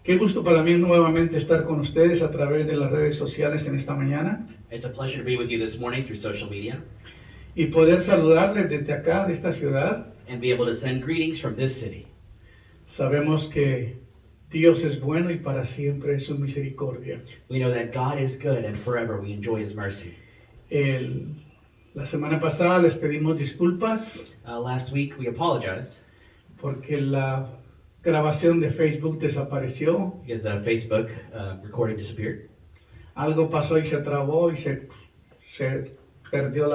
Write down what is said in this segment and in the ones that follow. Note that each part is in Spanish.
Qué gusto para mí nuevamente estar con ustedes a través de las redes sociales en esta mañana It's a pleasure to be with you this morning through social media y poder saludarles desde acá, de esta ciudad. and be able to send greetings from this city. Sabemos que Dios es bueno y para siempre es su misericordia. We know that God is good and forever we enjoy His mercy. La semana pasada les pedimos disculpas Last week we apologized porque la grabación de Facebook desapareció. because the Facebook recording disappeared. Algo pasó y se trabó y se perdió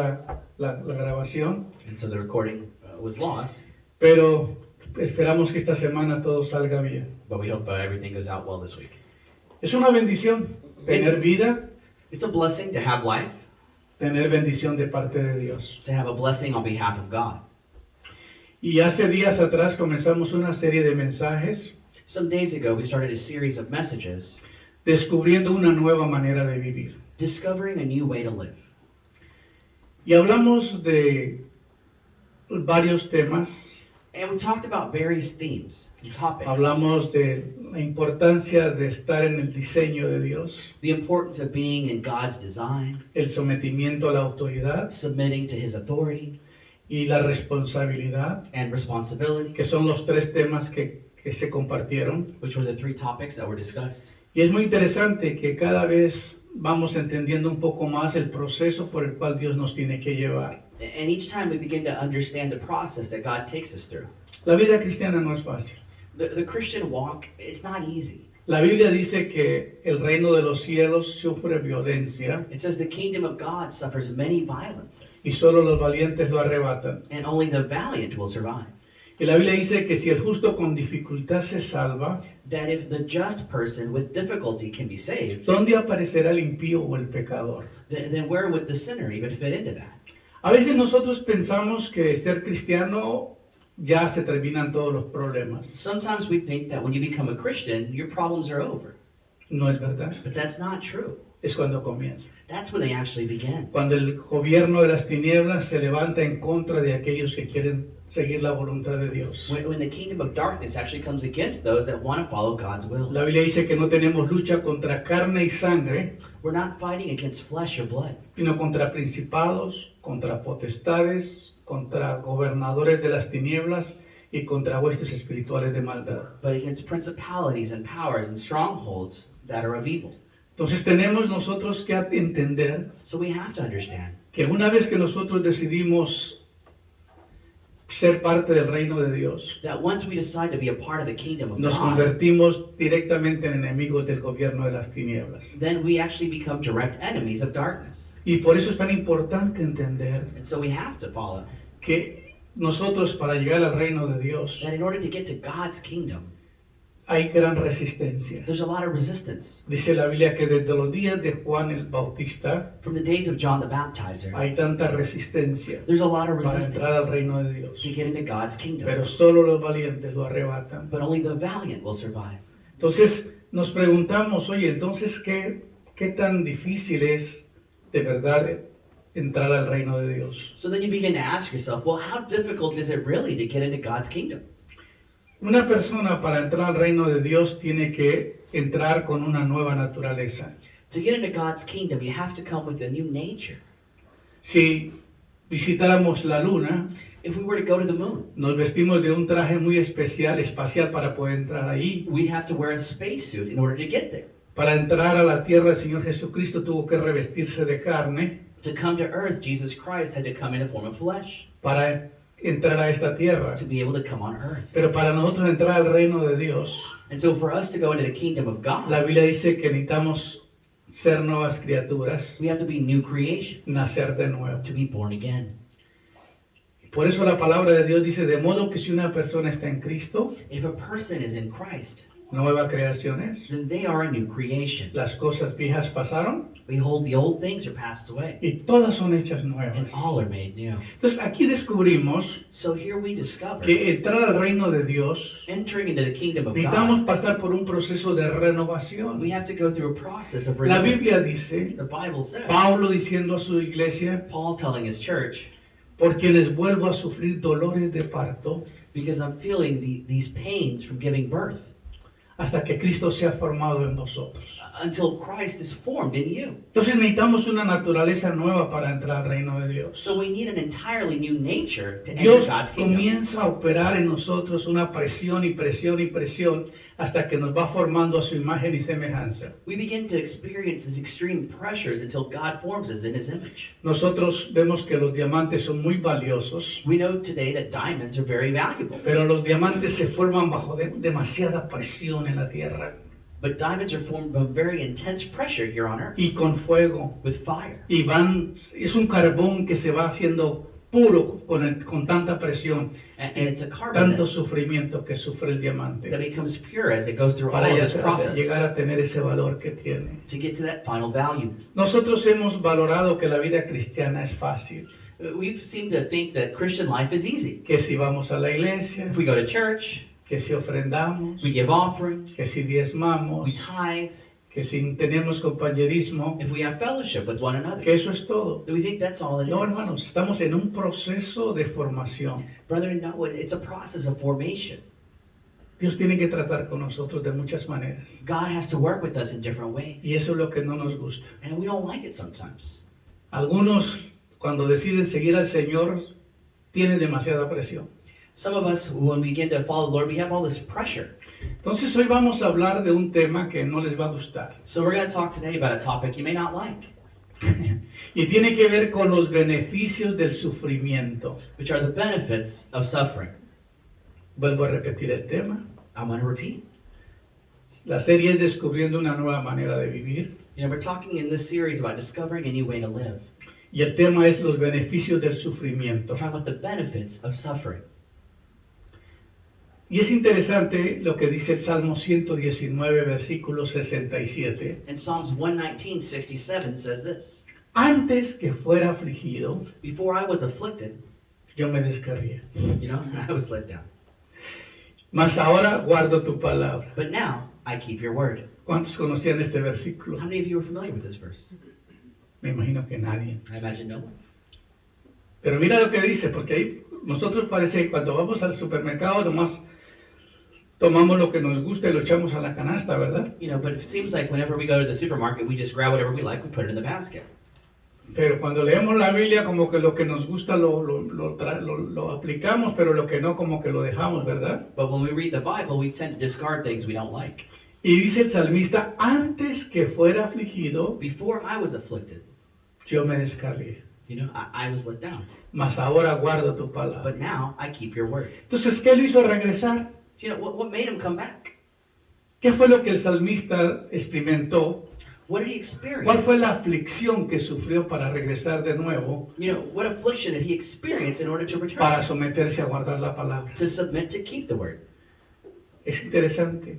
la grabación. And so the recording was lost, Pero esperamos que esta semana todo salga bien. but we hope everything goes out well this week. Es una bendición tener vida, It's a blessing to have life, tener bendición de parte de Dios. to have a blessing on behalf of God. Y hace días atrás comenzamos una serie de mensajes Some days ago we started a series of messages descubriendo una nueva manera de vivir. discovering a new way to live. Y hablamos de varios temas. And we talked about various themes and topics. Hablamos de la importancia de estar en el diseño de Dios, The importance of being in God's design, el sometimiento a la autoridad submitting to His authority y la responsabilidad, and responsibility, que son los tres temas que se compartieron. which were the three topics that were discussed. Y es muy interesante que cada vez vamos entendiendo un poco más el proceso por el cual Dios nos tiene que llevar. And each time we begin to understand the process that God takes us through. La vida cristiana no es fácil. The Christian walk, it's not easy. La Biblia dice que el reino de los cielos sufre violencia It says the kingdom of God suffers many violences, y solo los valientes lo arrebatan. and only the valiant will survive. Y la Biblia dice que si el justo con dificultad se salva, That if the just person with difficulty can be saved, ¿dónde aparecerá el impío o el pecador? then where would the sinner even fit into that? A veces nosotros pensamos que ser cristiano ya se terminan todos los problemas. Sometimes we think that when you become a Christian, your problems are over. No es verdad. But that's not true. Es cuando comienza. That's when they actually begin. Cuando el gobierno de las tinieblas se levanta en contra de aquellos que quieren seguir la voluntad de Dios. When the kingdom of darkness actually comes against those that want to follow God's will. La Biblia dice que no tenemos lucha contra carne y sangre, We're not fighting against flesh or blood, sino contra principados, contra potestades, contra gobernadores de las tinieblas y contra huestes espirituales de maldad. but against principalities and powers and strongholds that are of evil. Entonces tenemos nosotros que entender So we have to understand que una vez que nosotros decidimos ser parte del reino de Dios, that once we decide to be a part of the kingdom of nos God, convertimos directamente en enemigos del gobierno de las tinieblas. then we actually become direct enemies of darkness. Y por eso es tan importante entender And so we have to follow que nosotros para llegar al reino de Dios that in order to get to God's kingdom, hay gran resistencia. there's a lot of resistance. Dice la Biblia que desde los días de Juan el Bautista From the days of John the Baptizer, hay tanta resistencia there's a lot of para entrar al resistance reino de Dios. to get into God's kingdom. Pero solo los valientes lo arrebatan. But only the valiant will survive. Entonces nos preguntamos, oye, entonces ¿qué tan difícil es de verdad entrar al reino de Dios? So then you begin to ask yourself, well, how difficult is it really to get into God's kingdom? Una persona para entrar al reino de Dios tiene que entrar con una nueva naturaleza. To get into God's kingdom, you have to come with a new nature. Si visitáramos la luna, If we were to go to the moon, nos vestimos de un traje muy especial, espacial para poder entrar ahí. we'd have to wear a spacesuit in order to get there. Para entrar a la tierra, el Señor Jesucristo tuvo que revestirse de carne To come to earth, Jesus Christ had to come in a form of flesh para entrar a esta tierra. to be able to come on earth. Pero para nosotros entrar al reino de Dios, And so for us to go into the kingdom of la God, Biblia dice que necesitamos ser nuevas criaturas, we have to be new creations, nacer de nuevo. to be born again. Por eso la palabra de Dios dice, de modo que si una persona está en Cristo, If a person is in Christ, nueva creación es. then they are a new creation. Las cosas viejas pasaron Behold, the old things are passed away, y todas son hechas and nuevas. all are made new. Entonces aquí descubrimos So here we discover, que entrar al reino de Dios entering into the kingdom of necesitamos God, pasar por un proceso de renovación. we have to go through a process of La renewal. Biblia dice, The Bible says, Pablo diciendo a su iglesia, Paul telling his church, por quienes vuelvo a sufrir dolores de parto, because I'm feeling these pains from giving birth. hasta que Cristo sea formado en vosotros. until Christ is formed in you. Entonces necesitamos una naturaleza nueva para entrar al reino de Dios. So we need an entirely new nature to enter Dios God's kingdom. comienza a operar en nosotros una presión y presión y presión hasta que nos va formando a su imagen y semejanza. We begin to experience these extreme pressures until God forms us in His image. Nosotros vemos que los diamantes son muy valiosos, We know today that diamonds are very valuable, pero los diamantes se forman bajo demasiada presión en la tierra but diamonds are formed by very intense pressure here on earth y con fuego. with fire. Y es un carbón que se va haciendo puro con tanta presión, And it's a carbon tanto that sufrimiento que sufre el diamante becomes pure as it goes through all para of this process llegar a tener ese valor que tiene. to get to that final value. Nosotros hemos valorado que la vida cristiana es fácil, We've seemed to think that Christian life is easy. que si vamos a la iglesia, If we go to church, que si ofrendamos, we give offering, que si diezmamos, we tithe, que si tenemos compañerismo, if we have fellowship with one another. que eso es todo. Do we think that's all it No, is? hermanos, estamos en un proceso de formación. Brethren, no, it's a process of formation. Dios tiene que tratar con nosotros de muchas maneras. God has to work with us in different ways. Y eso es lo que no nos gusta. And we don't like it sometimes. Algunos, cuando deciden seguir al Señor, tienen demasiada presión. Some of us, when we begin to follow the Lord, we have all this pressure. Entonces hoy vamos a hablar de un tema que no les va a gustar. So we're going to talk today about a topic you may not like, Y tiene que ver con los beneficios del sufrimiento. which are the benefits of suffering. Vuelvo a repetir el tema. I'm going to repeat. La serie es Descubriendo una nueva manera de vivir. You know, we're talking in this series about discovering a new way to live. Y el tema es los beneficios del sufrimiento. We're talking about the benefits of suffering. Y es interesante lo que dice el Salmo 119, versículo 67. And Psalms 119:67 says this: Antes que fuera afligido, Before I was afflicted, yo me descarrié. you know, I was let down. Mas ahora guardo tu palabra. But now I keep your word. ¿Cuántos conocían este versículo? How many of you are familiar with this verse? Me imagino que nadie. I imagine no one. Pero mira lo que dice, porque ahí nosotros parece que cuando vamos al supermercado nomás tomamos lo que nos gusta y lo echamos a la canasta, ¿verdad? You know, but it seems like whenever we go to the supermarket, we just grab whatever we like, we put it in the basket. Pero cuando leemos la Biblia como que lo que nos gusta lo aplicamos, pero lo que no como que lo dejamos, ¿verdad? But when we read the Bible, we tend to discard things we don't like. Y dice el salmista, antes que fuera afligido, Before I was afflicted, yo me descarrié. you know, I was let down. Mas ahora guardo tu palabra. But now I keep your word. Entonces, ¿qué lo hizo regresar? You know, what made him come back? ¿Qué fue lo que el salmista experimentó? What did he experience? ¿Cuál fue la aflicción que sufrió para regresar de nuevo, You know, what affliction did he experience in order to return? para someterse a guardar la palabra? To submit to keep the word. Es interesante.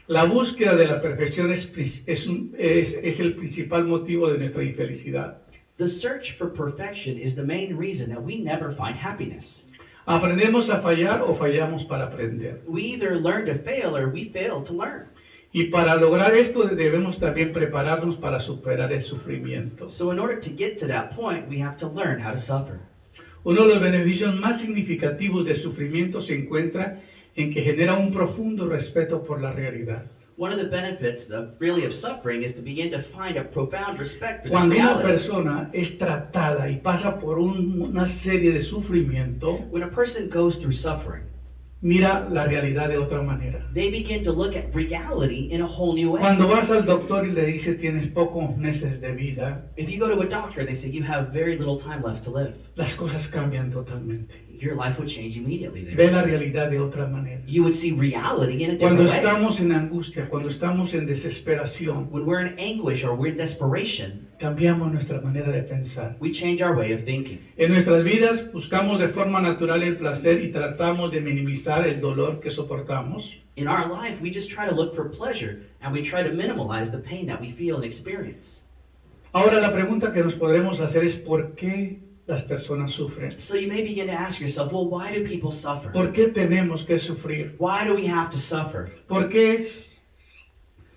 La búsqueda de la perfección es el principal motivo de nuestra infelicidad. The search for perfection is the main reason that we never find happiness. Aprendemos a fallar o fallamos para aprender. We either learn to fail or we fail to learn. Y para lograr esto debemos también prepararnos para superar el sufrimiento. So in order to get to that point, we have to learn how to suffer. Uno de los beneficios más significativos del sufrimiento se encuentra en que genera un profundo respeto por la realidad. One of the benefits of suffering is to begin to find a profound respect for this Cuando una reality. persona es tratada y pasa por una serie de sufrimiento, When a person goes through suffering, mira la realidad de otra manera. they begin to look at reality in a whole new way. Cuando vas al doctor y le dice tienes pocos meses de vida, If you go to a doctor and they say you have very little time left to live, las cosas cambian totalmente. your life would change immediately Ve there. la realidad de otra manera. You would see reality in a Cuando different way. estamos en angustia, cuando estamos en desesperación, When we're in anguish or we're in desperation, cambiamos nuestra manera de pensar. we change our way of thinking. En nuestras vidas buscamos de forma natural el placer y tratamos de minimizar el dolor que soportamos. In our life, we just try to look for pleasure and we try to minimize the pain that we feel and experience. Ahora la pregunta que nos podremos hacer es ¿por qué las personas sufren? So you may begin to ask yourself, well, why do people suffer? ¿Por qué tenemos que sufrir? Why do we have to suffer? ¿Por qué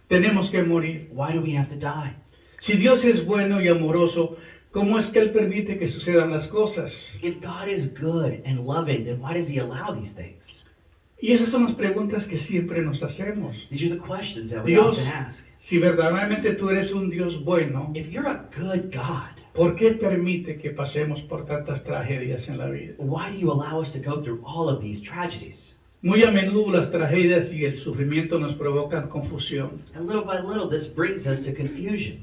tenemos que morir? Why do we have to die? Si Dios es bueno y amoroso, ¿cómo es que Él permite que sucedan las cosas? If God is good and loving, then why does He allow these things? Y esas son las preguntas que siempre nos hacemos. These are the questions that we Dios, often ask. si verdaderamente tú eres un Dios bueno, If you're a good God, ¿por qué permite que pasemos por tantas tragedias en la vida? why do you allow us to go through all of these tragedies? Muy a menudo las tragedias y el sufrimiento nos provocan confusión. And little by little, this brings us to confusion.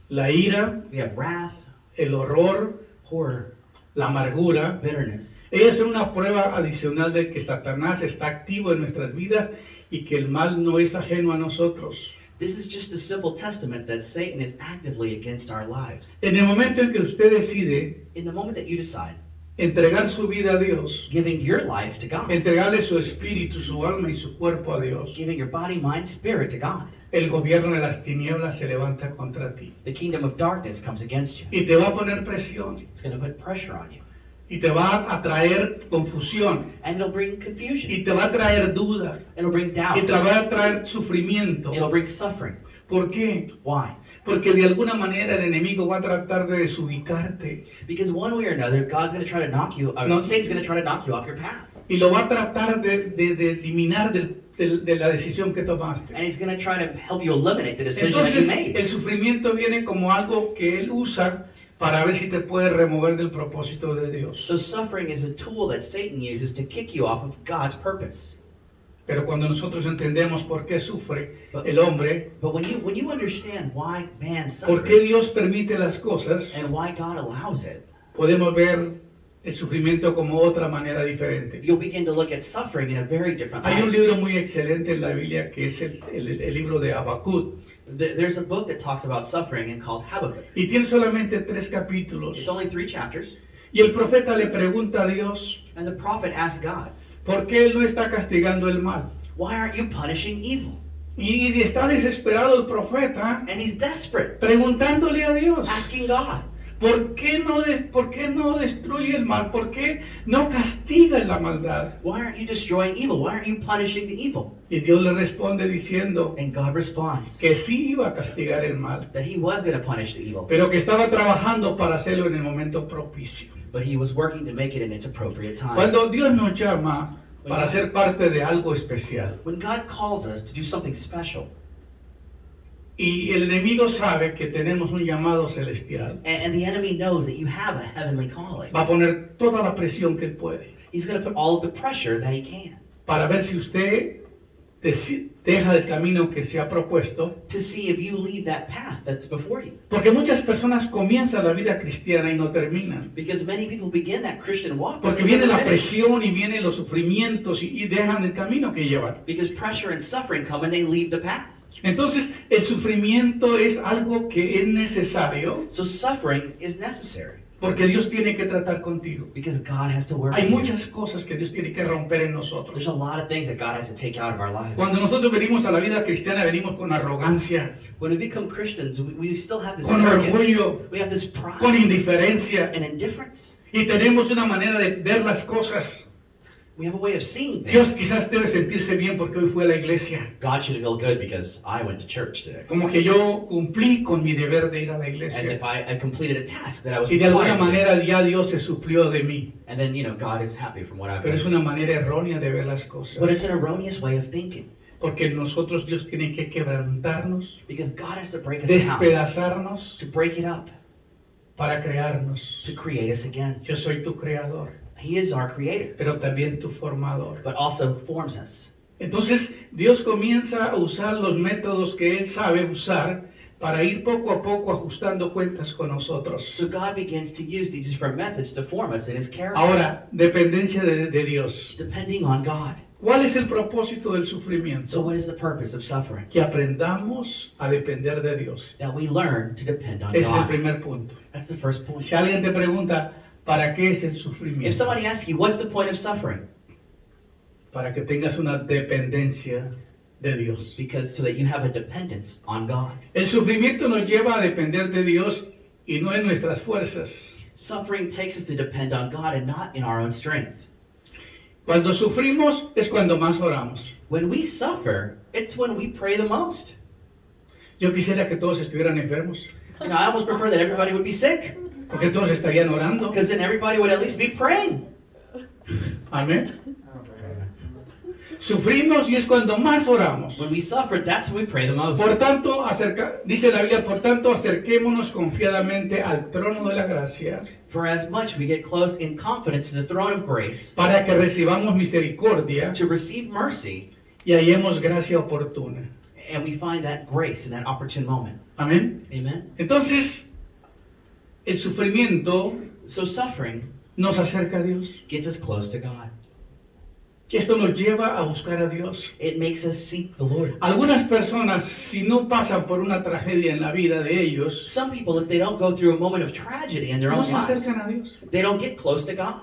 La ira, We have wrath, el horror, horror, la amargura, bitterness. ellas son una prueba adicional de que Satanás está activo en nuestras vidas y que el mal no es ajeno a nosotros. This is just a simple testament that Satan is actively against our lives. En el momento en que usted decide In the moment that you decide entregar su vida a Dios, giving your life to God, entregarle su espíritu, su alma y su cuerpo a Dios, giving your body, mind, spirit to God, el gobierno de las tinieblas se levanta contra ti the kingdom of darkness comes against you. y te va a poner presión It's going to put pressure on you. y te va a traer confusión And it'll bring confusion. y te va a traer duda It'll bring y doubt. te va a traer sufrimiento. It'll bring suffering. ¿Por qué? Why? Porque de alguna manera el enemigo va a tratar de desubicarte Because one way or another, God's going to try to knock you, No. Satan's going to try to knock you off your path. y lo va a tratar de eliminar de la decisión que tomaste. And he's going to try to help you eliminate the decision that you Entonces made. el sufrimiento viene como algo que él usa para ver si te puede remover del propósito de Dios. So suffering is a tool that Satan uses to kick you off of God's purpose. Pero cuando nosotros entendemos por qué sufre el hombre, But when you understand why man por qué suffers Dios permite las cosas, and why God allows it, podemos ver el sufrimiento como otra manera diferente. you'll begin to look at suffering in a very different Hay un light. libro muy excelente en la Biblia que es el libro de Habacuc There's a book that talks about suffering and called Habakkuk. y tiene solamente 3 capítulos. It's only 3 chapters. Y el profeta le pregunta a Dios, And the prophet asks God, ¿por qué él no está castigando el mal? why aren't you punishing evil? Y está desesperado el profeta And he's desperate, preguntándole a Dios, asking God, ¿por qué no destruye el mal? ¿Por qué no castiga la maldad? why aren't you destroying evil? Why aren't you punishing the evil? Y Dios le responde diciendo And God responds que sí iba a castigar el mal, that he was going to punish the evil, pero que estaba trabajando para hacerlo en el momento propicio. but he was working to make it in its appropriate time. Cuando Dios nos llama para ser parte de algo especial When God calls us to do something special, y el enemigo sabe que tenemos un llamado celestial, and the enemy knows that you have a heavenly calling, va a poner toda la presión que él puede he's going to put all of the pressure that he can para ver si usted deja el camino que se ha propuesto. to see if you leave that path that's before you. Porque muchas personas comienzan la vida cristiana y no terminan. Because many people begin that Christian walk, but Porque they viene never la finish. presión y vienen los sufrimientos y dejan el camino que llevan. Because pressure and suffering come and they leave the path. Entonces, el sufrimiento es algo que es necesario So suffering is necessary porque Dios tiene que tratar contigo. because God has to work Hay with you. muchas cosas que Dios tiene que romper en nosotros. There's a lot of things that God has to take out of our lives. Cuando nosotros venimos a la vida cristiana, venimos con arrogancia, When we become Christians, we still have this con arrogance. orgullo, We have this pride con indiferencia and indifference. y tenemos una manera de ver las cosas. We have a way of seeing Dios things. quizás debe sentirse bien porque hoy fue a la iglesia. God should feel good because I went to church today. Como que yo cumplí con mi deber de ir a la As iglesia. if I completed a task that I was Y de alguna required to do. manera ya Dios se suplió de mí. And then, God is happy from what I've Pero es done. una manera errónea de ver las cosas. But it's an erroneous way of thinking. Porque nosotros Dios tiene que quebrantarnos, Because God has to break us down, despedazarnos to break it up, para crearnos. to create us again. Yo soy tu creador, He is our creator, pero también tu formador. but also forms us. Entonces Dios comienza a usar los métodos que Él sabe usar para ir poco a poco ajustando cuentas con nosotros. So God begins to use these different methods to form us in His character, Ahora, dependencia de Dios. depending on God. ¿Cuál es el propósito del So sufrimiento? what is the purpose of suffering? Que aprendamos a depender de Dios. That we learn to depend on Ese es el God. primer punto. That's the first point. Si alguien te pregunta, ¿para qué es el If sufrimiento? somebody asks you, what's the point of suffering? Para que tengas una dependencia de Dios. Because so that you have a dependence on God. El sufrimiento nos lleva a depender de Dios y no en nuestras fuerzas. Suffering takes us to depend on God and not in our own strength. Cuando sufrimos es cuando más oramos. When we suffer, it's when we pray the most. Yo quisiera que todos estuvieran enfermos, I almost prefer that everybody would be sick, porque todos estarían orando. because then everybody would at least be praying. Amén. sufrimos y es cuando más oramos. When we suffer, that's when we pray the most. Por tanto, dice la Biblia, por tanto, acerquémonos confiadamente al trono de la gracia For as much we get close in confidence to the throne of grace para que recibamos misericordia to receive mercy, y hallemos gracia oportuna. and we find that grace in that opportune moment. Amén. Amen? Entonces, el sufrimiento So suffering nos acerca a Dios. gets us close to God. Esto nos lleva a buscar a Dios. It makes us seek the Lord. Algunas personas, si no pasan por una tragedia en la vida de ellos, Some people, if they don't go through a moment of tragedy in their no own se lives, acercan a Dios. they don't get close to God.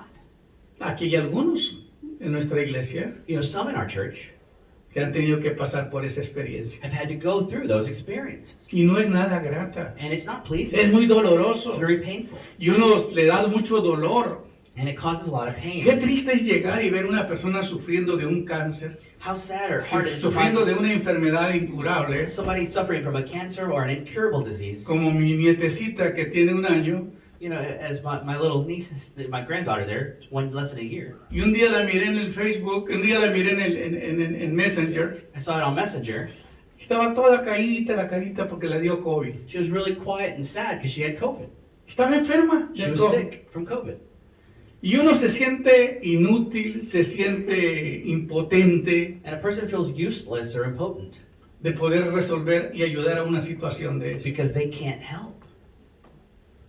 Aquí hay algunos en nuestra iglesia You know, some in our church que han tenido que pasar por esa experiencia. have had to go through those experiences. Y no es nada grata. And it's not Es pleasing. muy It's doloroso. very painful. Y uno le da mucho dolor. And it causes a lot of Qué pain. triste es llegar y ver una persona sufriendo de un cáncer, How sad or hard it is to sufriendo de find una enfermedad incurable, somebody suffering from a cancer or an incurable disease. como mi nietecita que tiene 1 año. You know, as my little niece, my granddaughter there, one less than a year. Y un día la miré en el Facebook, un día la miré en Messenger. I saw it on Messenger. Estaba toda caída la carita porque le dio COVID. She was really quiet and sad because she had COVID. Estaba enferma She de was COVID. sick from COVID. Y uno se siente inútil, se siente impotente And a person feels useless or impotent de poder resolver y ayudar a una situación de eso. because they can't help.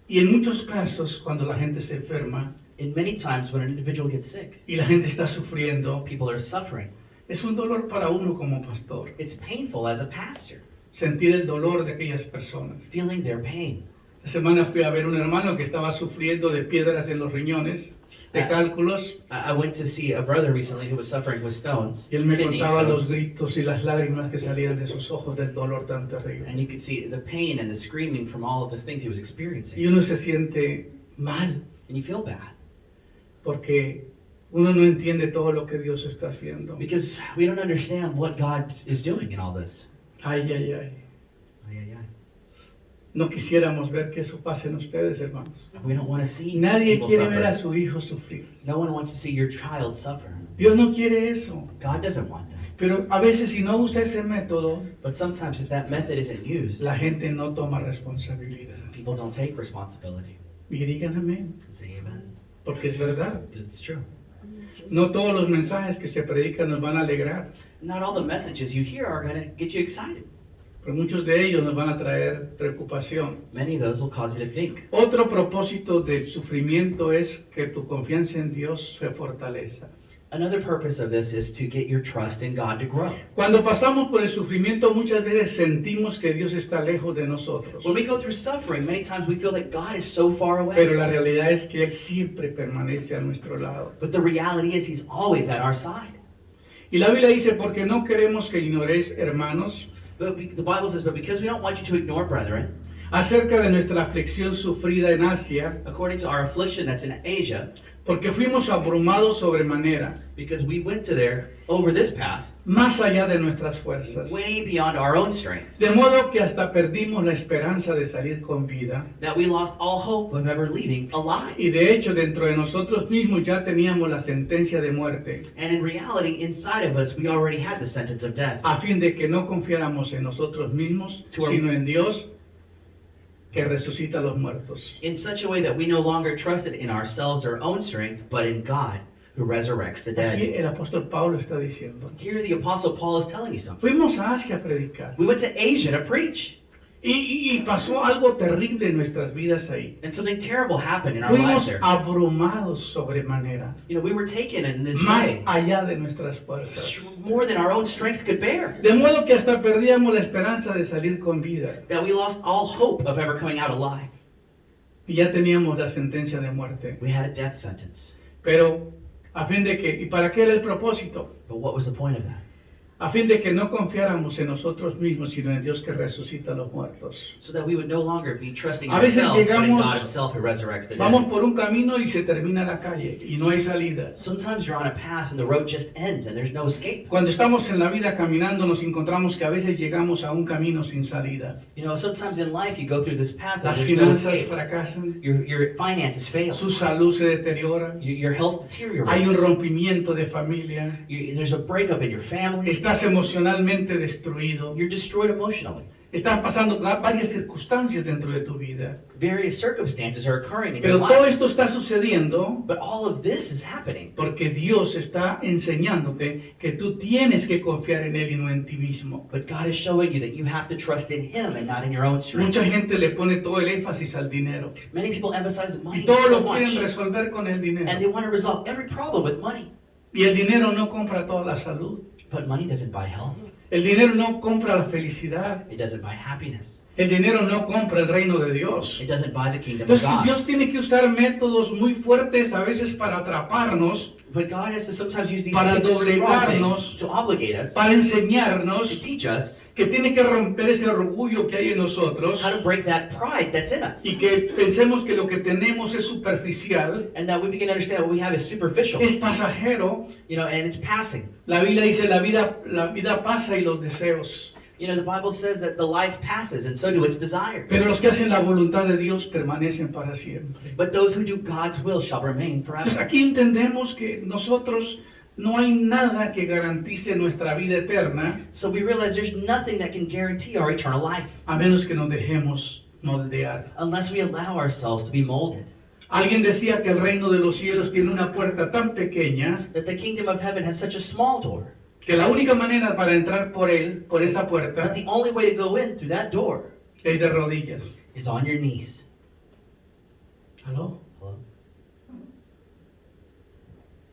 Y en muchos casos, cuando la gente se enferma In many times when an individual gets sick, y la gente está sufriendo, people are suffering. es un dolor para uno como pastor, It's painful as a pastor, sentir el dolor de aquellas personas. feeling their pain. Esta semana fui a ver un hermano que estaba sufriendo de piedras en los riñones, de cálculos, I went to see a brother recently who was suffering with stones, y él me kidney contaba los stones, gritos y las lágrimas que salían de sus ojos del dolor tan terrible. and you could see the pain and the screaming from all of the things he was Y experiencing. uno se siente mal, And you feel bad porque uno no entiende todo lo que Dios está haciendo. because we don't understand what God is doing in all this. Ay, ay, ay. Ay, ay, ay. No quisiéramos ver que eso pase en ustedes, hermanos. We don't want to see Nadie people quiere ver a suffer. su hijo sufrir. No one wants to see your child suffer. Dios no quiere eso. God doesn't want that. Pero a veces si no usa ese método, But sometimes if that method isn't used, la gente no toma responsabilidad. people don't take responsibility Y digan amén, and say amen. porque es verdad. Because it's true. No todos los mensajes que se predican nos van a alegrar, Not all the messages you hear are going to get you excited. pero muchos de ellos nos van a traer preocupación. Many of those will cause you to think. Otro propósito del sufrimiento es que tu confianza en Dios se fortaleza. Another purpose of this is to get your trust in God to grow. Cuando pasamos por el sufrimiento muchas veces sentimos que Dios está lejos de nosotros, When we go through suffering, many times we feel that God is so far pero away. la realidad es que Él siempre permanece a nuestro lado. But the reality is He's always at our side. Y la Biblia dice, porque no queremos que ignoréis, hermanos, The Bible says, but because we don't want you to ignore, brethren, acerca de nuestra aflicción sufrida en Asia, according to our affliction that's in Asia, porque fuimos abrumados sobremanera, because we went to there over this path, más allá de nuestras fuerzas, way beyond our own strength, de modo que hasta perdimos la esperanza de salir con vida. that we lost all hope of ever leaving alive. Y de hecho, dentro de nosotros mismos ya teníamos la sentencia de muerte, And in reality, inside of us, we already had the sentence of death. a fin de que no confiáramos en nosotros mismos, To our- sino en Dios, que resucita a los muertos. In such a way that we no longer trusted in ourselves or own strength, but in God who resurrects the Aquí dead. el apóstol Pablo está diciendo, Here the Apostle Paul is telling you something. fuimos a Asia a predicar, We went to Asia to preach, y pasó algo terrible en nuestras vidas ahí. and something terrible happened in our lives Fuimos there. abrumados sobremanera, You know, we were taken in this más way, allá de nuestras fuerzas. more than our own strength could bear, De modo que hasta perdíamos la esperanza de salir con vida. that we lost all hope of ever coming out alive. Y ya teníamos la sentencia de muerte. We had a death sentence. Pero, a fin de que, ¿y para qué era el propósito? But what was the point of that? a fin de que no confiáramos en nosotros mismos, sino en Dios que resucita a los muertos. so that we would no longer be trusting in A veces ourselves, but in llegamos- God Himself who resurrects the Vamos dead. por un camino y se termina la calle y no hay salida. Sometimes you're on a path and the road just ends and there's no escape. Cuando estamos en la vida caminando nos encontramos que a veces llegamos a un camino sin salida. You know, sometimes in life you go through this path and Las there's no finanzas escape. fracasan, Your finances fail. su salud se deteriora, Your health hay un deteriorates. rompimiento de familia, There's a breakup in your family. estás emocionalmente destruido, You're destroyed emotionally. están pasando varias circunstancias dentro de tu vida. Various circumstances are occurring in your Pero todo life. esto está sucediendo But all of this is happening porque Dios está enseñándote que tú tienes que confiar en Él y no en ti mismo. but God is showing you that you have to trust in Him and not in your own strength. Mucha gente le pone todo el énfasis al dinero Many people emphasize y money todo so lo quieren much, resolver con el and they dinero. want to resolve every problem with money. Y el dinero no compra toda la salud. But money doesn't buy health. El dinero no compra la felicidad. It doesn't buy happiness. El dinero no compra el reino de Dios. It doesn't buy the kingdom of Entonces God. Dios tiene que usar métodos muy fuertes a veces para atraparnos, But God has to sometimes use these Para big, strong doblegarnos, things to obligate us, para enseñarnos to teach us que tiene que romper ese orgullo que hay en nosotros how to break that pride that's in us. y que pensemos que lo que tenemos es superficial, And that we begin to understand what we have is superficial, es pasajero. you know, and it's passing. La Biblia dice la vida pasa y los deseos. You know, the Bible says that the life passes and so do its desires. Pero los que hacen la voluntad de Dios permanecen para siempre. But those who do God's will shall remain Entonces forever. aquí entendemos que nosotros no hay nada que garantice nuestra vida eterna So we realize there's nothing that can guarantee our eternal life a menos que nos dejemos moldear. unless we allow ourselves to be molded. Alguien decía que el reino de los cielos tiene una puerta tan pequeña That the kingdom of heaven has such a small door que la única manera para entrar por esa puerta, that the only way to go in through that door es de rodillas. is on your knees. ¿Aló? Hello?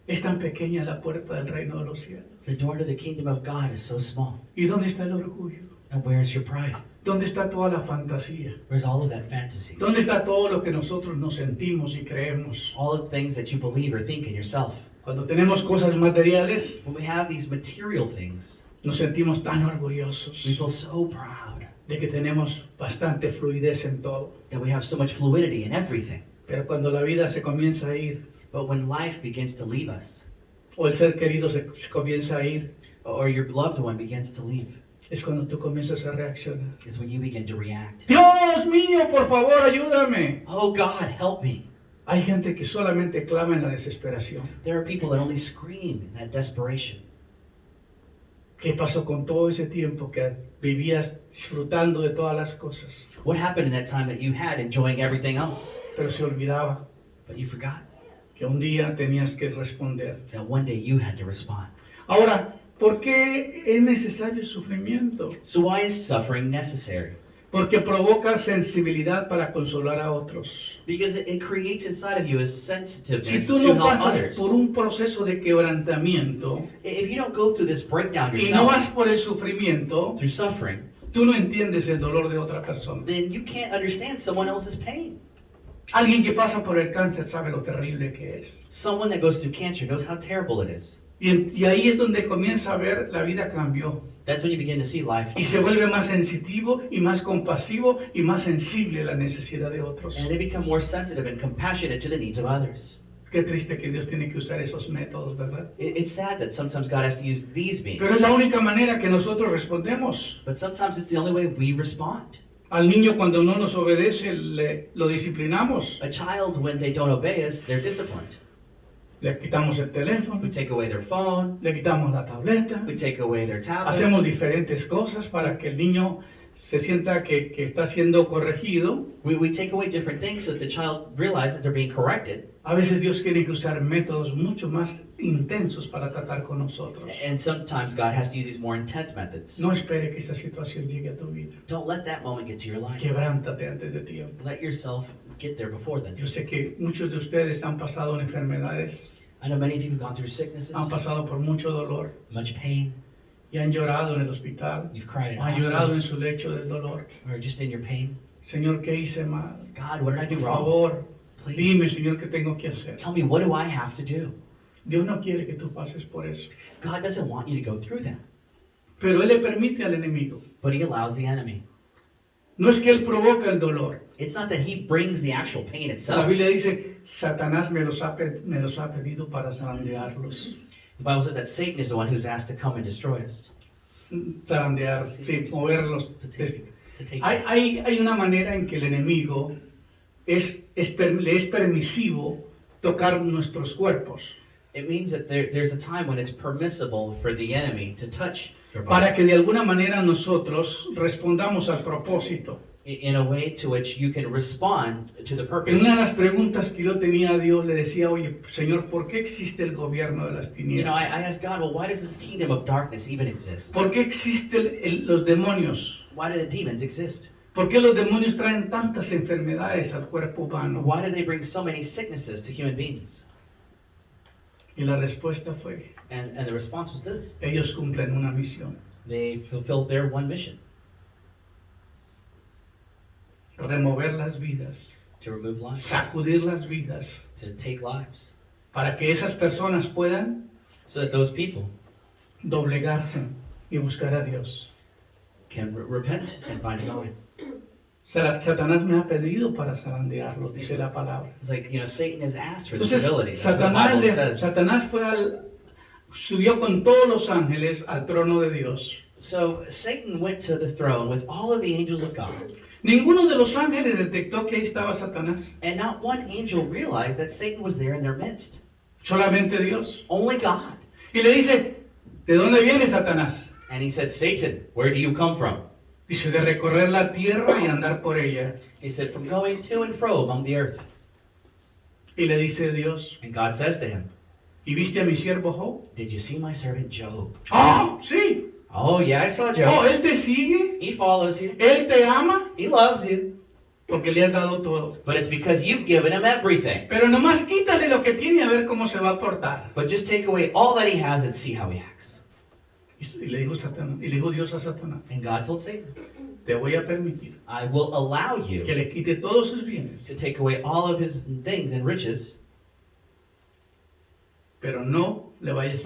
Es tan pequeña la puerta del reino de los cielos. The door to the kingdom of God is so small. ¿Y dónde está el orgullo? And where's your pride? ¿Dónde está toda la fantasía? Where's all of that fantasy? ¿Dónde está todo lo que nosotros nos sentimos y creemos? All of the things that you believe or think in yourself. Cuando tenemos cosas materiales, When we have these material things, nos sentimos tan orgullosos we feel so proud de que tenemos bastante fluidez en todo. that we have so much fluidity in everything. Pero cuando la vida se comienza a ir, But when life begins to leave us, o el ser querido se comienza a ir, or your loved one begins to leave, es cuando tú comienzas a reaccionar. is when you begin to react. Dios mío, por favor, ayúdame. Oh God, help me. Hay gente que solamente clama en la desesperación. There are people that only scream in that desperation. ¿Qué pasó con todo ese tiempo que vivías disfrutando de todas las cosas? What happened in that time that you had enjoying everything else, Pero se olvidaba but you forgot que un día tenías que responder. that one day you had to respond? Ahora, ¿por qué es necesario el sufrimiento? So why is suffering necessary? Porque provoca sensibilidad para consolar a otros. Because it creates inside of you a sensitiveness Si tú to no help pasas others. por un proceso de quebrantamiento If you don't go through this breakdown y no vas yourself por el sufrimiento, through suffering, tú no entiendes el dolor de otra persona. then you can't understand someone else's pain. Alguien que pasa por el cáncer sabe lo terrible que es. Someone that goes through cancer knows how terrible it is. Y ahí es donde comienza a ver la vida cambió. That's when you begin to see life Y se vuelve más sensitivo y más compasivo y más sensible a la necesidad de otros. and they become more sensitive and compassionate to the needs of others. Qué triste que Dios tiene que usar esos métodos, ¿verdad? It's sad that sometimes God has to use these means, Pero es la única manera que nosotros respondemos. but sometimes it's the only way we respond. Al niño cuando no nos obedece lo disciplinamos. A child, when they don't obey us, they're disciplined. Le quitamos el teléfono, We take away their phone, le quitamos la tableta. we take away their tablet. Hacemos diferentes cosas para que el niño se sienta que está siendo corregido. We take away different things so that the child realizes that they're being corrected. A veces Dios tiene que usar métodos mucho más intensos para tratar con nosotros. And sometimes God has to use these more intense methods. No espere que esa situación llegue a tu vida. Don't let that moment get to your life. Quebrántate antes de tiempo. Let yourself get there before then. Yo sé que muchos de ustedes han pasado en enfermedades, I know many of you have gone through sicknesses, han pasado por mucho dolor much pain. y han llorado en el hospital, You've cried in o han llorado en hospitals su lecho del dolor. or just in your pain. Señor, ¿qué hice mal? God, what did I do Por wrong? favor, Please dime, Señor, ¿qué tengo que hacer? tell me, what do I have to do? Dios no quiere que tú pases por eso. God doesn't want you to go through that. pero él le permite al enemigo. but he allows the enemy. No es que él provoca el dolor. It's not that he brings the actual pain La itself. Biblia dice, Satanás me los ha pedido para zarandearlos. The Bible said that Satan is the one who's asked to come and destroy us. Zarandear, sí, moverlos. To take Hay una manera en que el enemigo le es permisivo tocar nuestros cuerpos It means that there's a time when it's permissible for the enemy to touch your para body que de alguna manera nosotros respondamos al propósito. in a way to which you can respond to the En purpose. una de las preguntas que yo tenía a Dios le decía, oye, Señor, ¿por qué existe el gobierno de las You know, tinieblas? I asked God, well, why does this kingdom of darkness even exist? ¿Por qué existen los demonios? Why do the demons exist? ¿Por qué los demonios traen tantas enfermedades al cuerpo humano? Why do they bring so many sicknesses to human beings? Y la respuesta fue, And the response was this. ellos cumplen una misión, They fulfilled their one mission, remover las vidas, to remove lives, sacudir las vidas, to take lives, para que esas personas puedan so that those people doblegarse y buscar a Dios. can repent and find God. Satanás me ha pedido para zarandearlos, dice la palabra. It's like, you know, Satan has asked for this Entonces, ability. That's what the Bible says. Satanás subió con todos los ángeles al trono de Dios. So Satan went to the throne with all of the angels of God, Ninguno de los ángeles detectó que ahí estaba Satanás, and not one angel realized that Satan was there in their midst. solamente Dios. Only God. Y le dice, ¿de dónde viene Satanás? And he said, Satan, where do you come from? Dice, de recorrer la tierra y andar por ella. He said, from going to and fro among the earth. Y le dice Dios, And God says to him, ¿y viste a mi siervo Job? did you see my servant Job? ¡Oh, sí! Oh, yeah, I saw ¡Oh, Job. él te sigue! He follows you. ¡Él te ama! He loves you. Porque le has dado todo. But it's because you've given him everything. Pero nomás quítale lo que tiene a ver cómo se va a portar. But just take away all that he has and see how he acts. Y le dijo Dios a Satanás, And God told Satan, te voy a permitir I will allow que you le quite todos sus bienes, to take away all of his things and riches, pero no vayas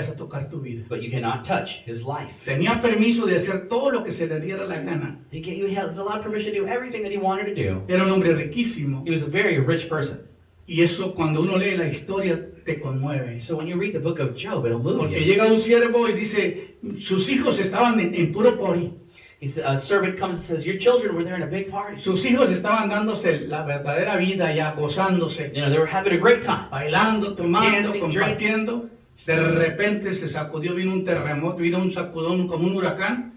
a tocar tu vida. but you cannot touch his life. Tenía permiso de hacer todo lo que se le diera la gana. He has a lot of permission to do everything that he wanted to do. Era un hombre riquísimo. He was a very rich person. Y eso cuando uno lee la historia te conmueve. So when you read the book of Job, it'll move Porque you. llega un siervo y dice, sus hijos estaban en puro pori. A servant comes and says, your children were there in a big party. Sus hijos estaban dándose la verdadera vida ya, gozándose, You know, they were having a great time. bailando, tomando, Dancing, compartiendo. De repente se sacudió, vino un terremoto, vino un sacudón como un huracán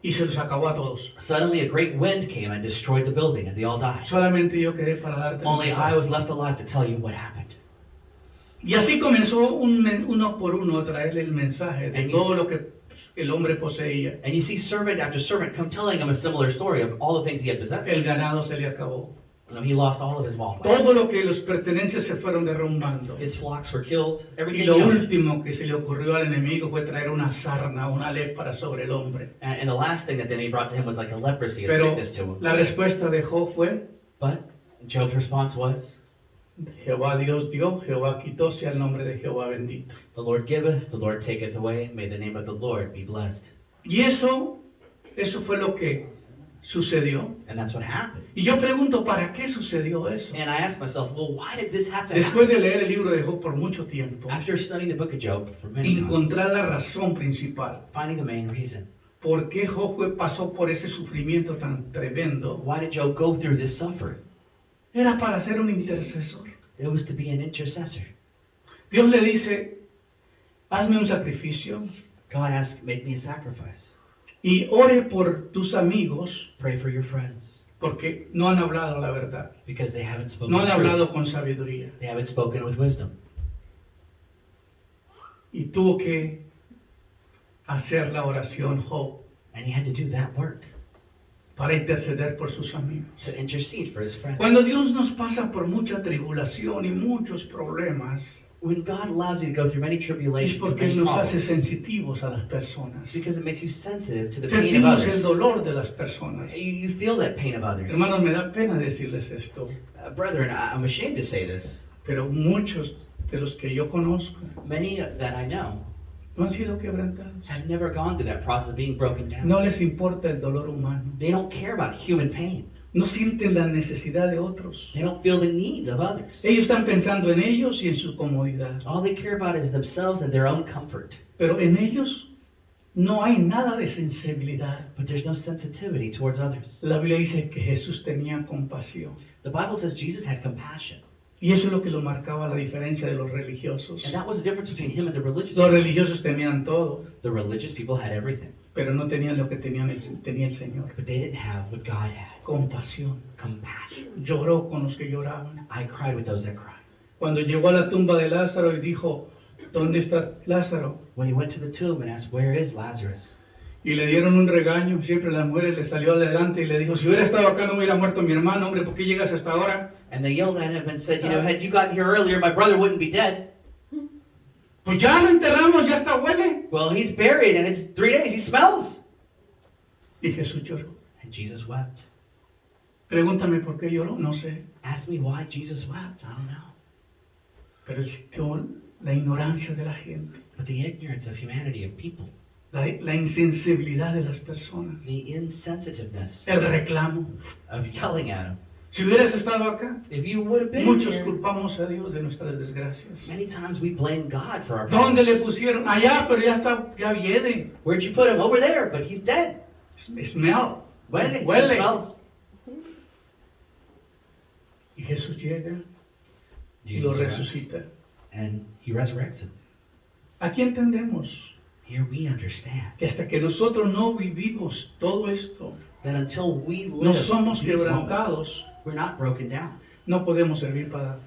y se los acabó a todos. Suddenly a great wind came and destroyed the building and they all died. Solamente yo quedé para darte el Only mensaje. I was left alive to tell you what happened. Y así comenzó uno por uno a traerle el mensaje de And you todo s- lo que el hombre poseía. And you see servant after servant come telling him a similar story of all the things he had possessed. El ganado se le acabó. You know, he lost all of his wildlife. Todo lo que los pertenencias se fueron derrumbando. His flocks were killed. Y Everything lo he owned. último que se le ocurrió al enemigo fue traer una sarna, una lepra sobre el hombre. And the last thing that then he brought to him was like a leprosy, a Pero sickness to him. la respuesta de Job fue, But Job's response was, Jehová Dios dio, Jehová quitó, sea el nombre de Jehová bendito. the Lord giveth, the Lord taketh away. May the name of the Lord be blessed. Y eso fue lo que sucedió. And that's what happened. Y yo pregunto, ¿para qué sucedió eso? And I asked myself, well, why did this have to Después happen? de leer el libro de Job por mucho tiempo, After studying the book of Job for many times, encontrar la razón principal. finding the main reason. ¿Por qué Job pasó por ese sufrimiento tan tremendo? Why did Job go through this suffering? Era para ser un intercesor. It was to be an intercessor. Dios le dice, hazme un sacrificio God asked, make me a sacrifice. y ore por tus amigos Pray for your friends. porque no han hablado la verdad, Because they haven't spoken no han the truth. hablado con sabiduría. They haven't spoken with wisdom. Y tuvo que hacer la oración Job And he had to do that work para interceder por sus amigos. to intercede for his friends. Cuando Dios nos pasa por mucha tribulación y muchos problemas, When God allows you to go through many es tribulations and porque many Él nos hace problems, sensitivos a las personas. it's because it makes you sensitive to the pain of Sentimos el others. dolor de las personas. You feel that pain of others. Hermanos, me da pena decirles esto, Brethren, I'm ashamed to say this. pero muchos de los que yo conozco Many that I know no han sido quebrantados. have never gone through that process of being broken down. No les importa el dolor humano. They don't care about human pain. No sienten la necesidad de otros. They don't feel the needs of others. Ellos están pensando en ellos y en su comodidad. All they care about is themselves and their own comfort. Pero en ellos no hay nada de sensibilidad. But there's no sensitivity towards others. La Biblia dice que Jesús tenía compasión. The Bible says Jesus had compassion. Y eso es lo que lo marcaba la diferencia de los religiosos. And that was the difference between him and the religious Los people. religiosos tenían todo, The religious people had everything, pero no tenían lo que tenía el Señor. but they didn't have what God had. Compasión. Compassion. Lloró con los que lloraban. I cried with those that cried. Cuando llegó a la tumba de Lázaro y dijo, ¿dónde está Lázaro? When he went to the tomb and asked, "Where is Lazarus?" Y le dieron un regaño, siempre las mujeres le salió adelante y le dijo, si hubiera estado acá no hubiera muerto mi hermano, hombre, ¿por qué llegas hasta ahora? And they yelled at him and said, had you gotten here earlier, my brother wouldn't be dead. Pues ya lo enterramos, ya está huele. Well, he's buried and it's 3 days. He smells. Y Jesús lloró. And Jesus wept. Pregúntame por qué lloró, no sé. Ask me why Jesus wept. I don't know. Pero existió la ignorancia de la gente, But the ignorance of humanity, of people, la insensibilidad de las personas, the insensitiveness el reclamo. of yelling at him. Si hubieras estado acá, If you would have been muchos here, culpamos a Dios de nuestras desgracias. many times we blame God for our ¿Dónde le problems. pusieron? Allá, pero ya está, ya viene. Where'd you put him? Over there, but he's dead. Smell. Huele. He Huele. smells. Y Jesús llega y lo Jesus arrives, resucita. and he resurrects him. Aquí entendemos Here we understand que hasta que nosotros no vivimos todo esto, that until we no live somos these moments, quebrantados, we're not broken down. no podemos servir para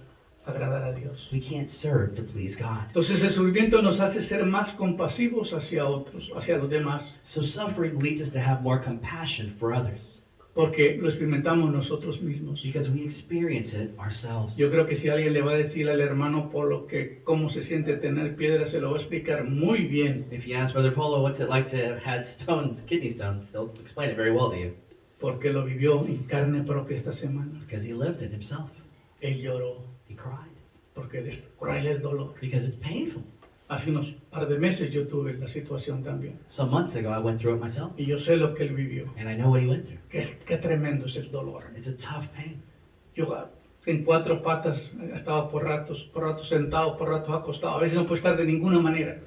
agradar a Dios. We can't serve to please God. Entonces el sufrimiento nos hace ser más compasivos hacia otros, hacia los demás, So suffering leads us to have more compassion for others porque lo experimentamos nosotros mismos. because we experience it ourselves. Yo creo que si alguien le va a decir al hermano Polo que cómo se siente tener piedras, se lo va a explicar muy bien, If you ask Brother Polo what's it like to have had stones, kidney stones, he'll explain it very well to you porque lo vivió en carne propia esta semana. because he lived it himself. Él lloró, He cried porque es cruel el dolor. because it's painful. Hace unos par de meses yo tuve la situación también. Some months ago, I went through it myself, Y yo sé lo que él vivió. and I know what he went through. Qué tremendo es el dolor. It's a tough pain. Yo en cuatro patas estaba por ratos sentado, por ratos acostado. A veces no puedo estar de ninguna manera.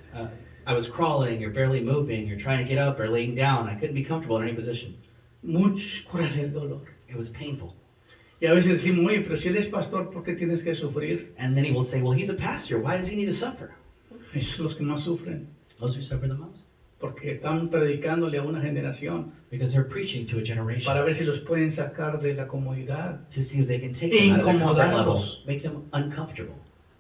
I was crawling, you're barely moving, you're trying to get up or laying down. I couldn't be comfortable in any position. Muy cruel el dolor. It was painful. Y a veces decimos, oye, pero si él es pastor, ¿por qué tienes que sufrir? And then he will say, well, he's a pastor. Why does he need to suffer? Esos son los que más sufren, Those who suffer the most. porque están predicándole a una generación Because they're preaching to a generation para ver si los pueden sacar de la comodidad. to see if they can take them out of their comfort level, Incomodarlos. make them uncomfortable.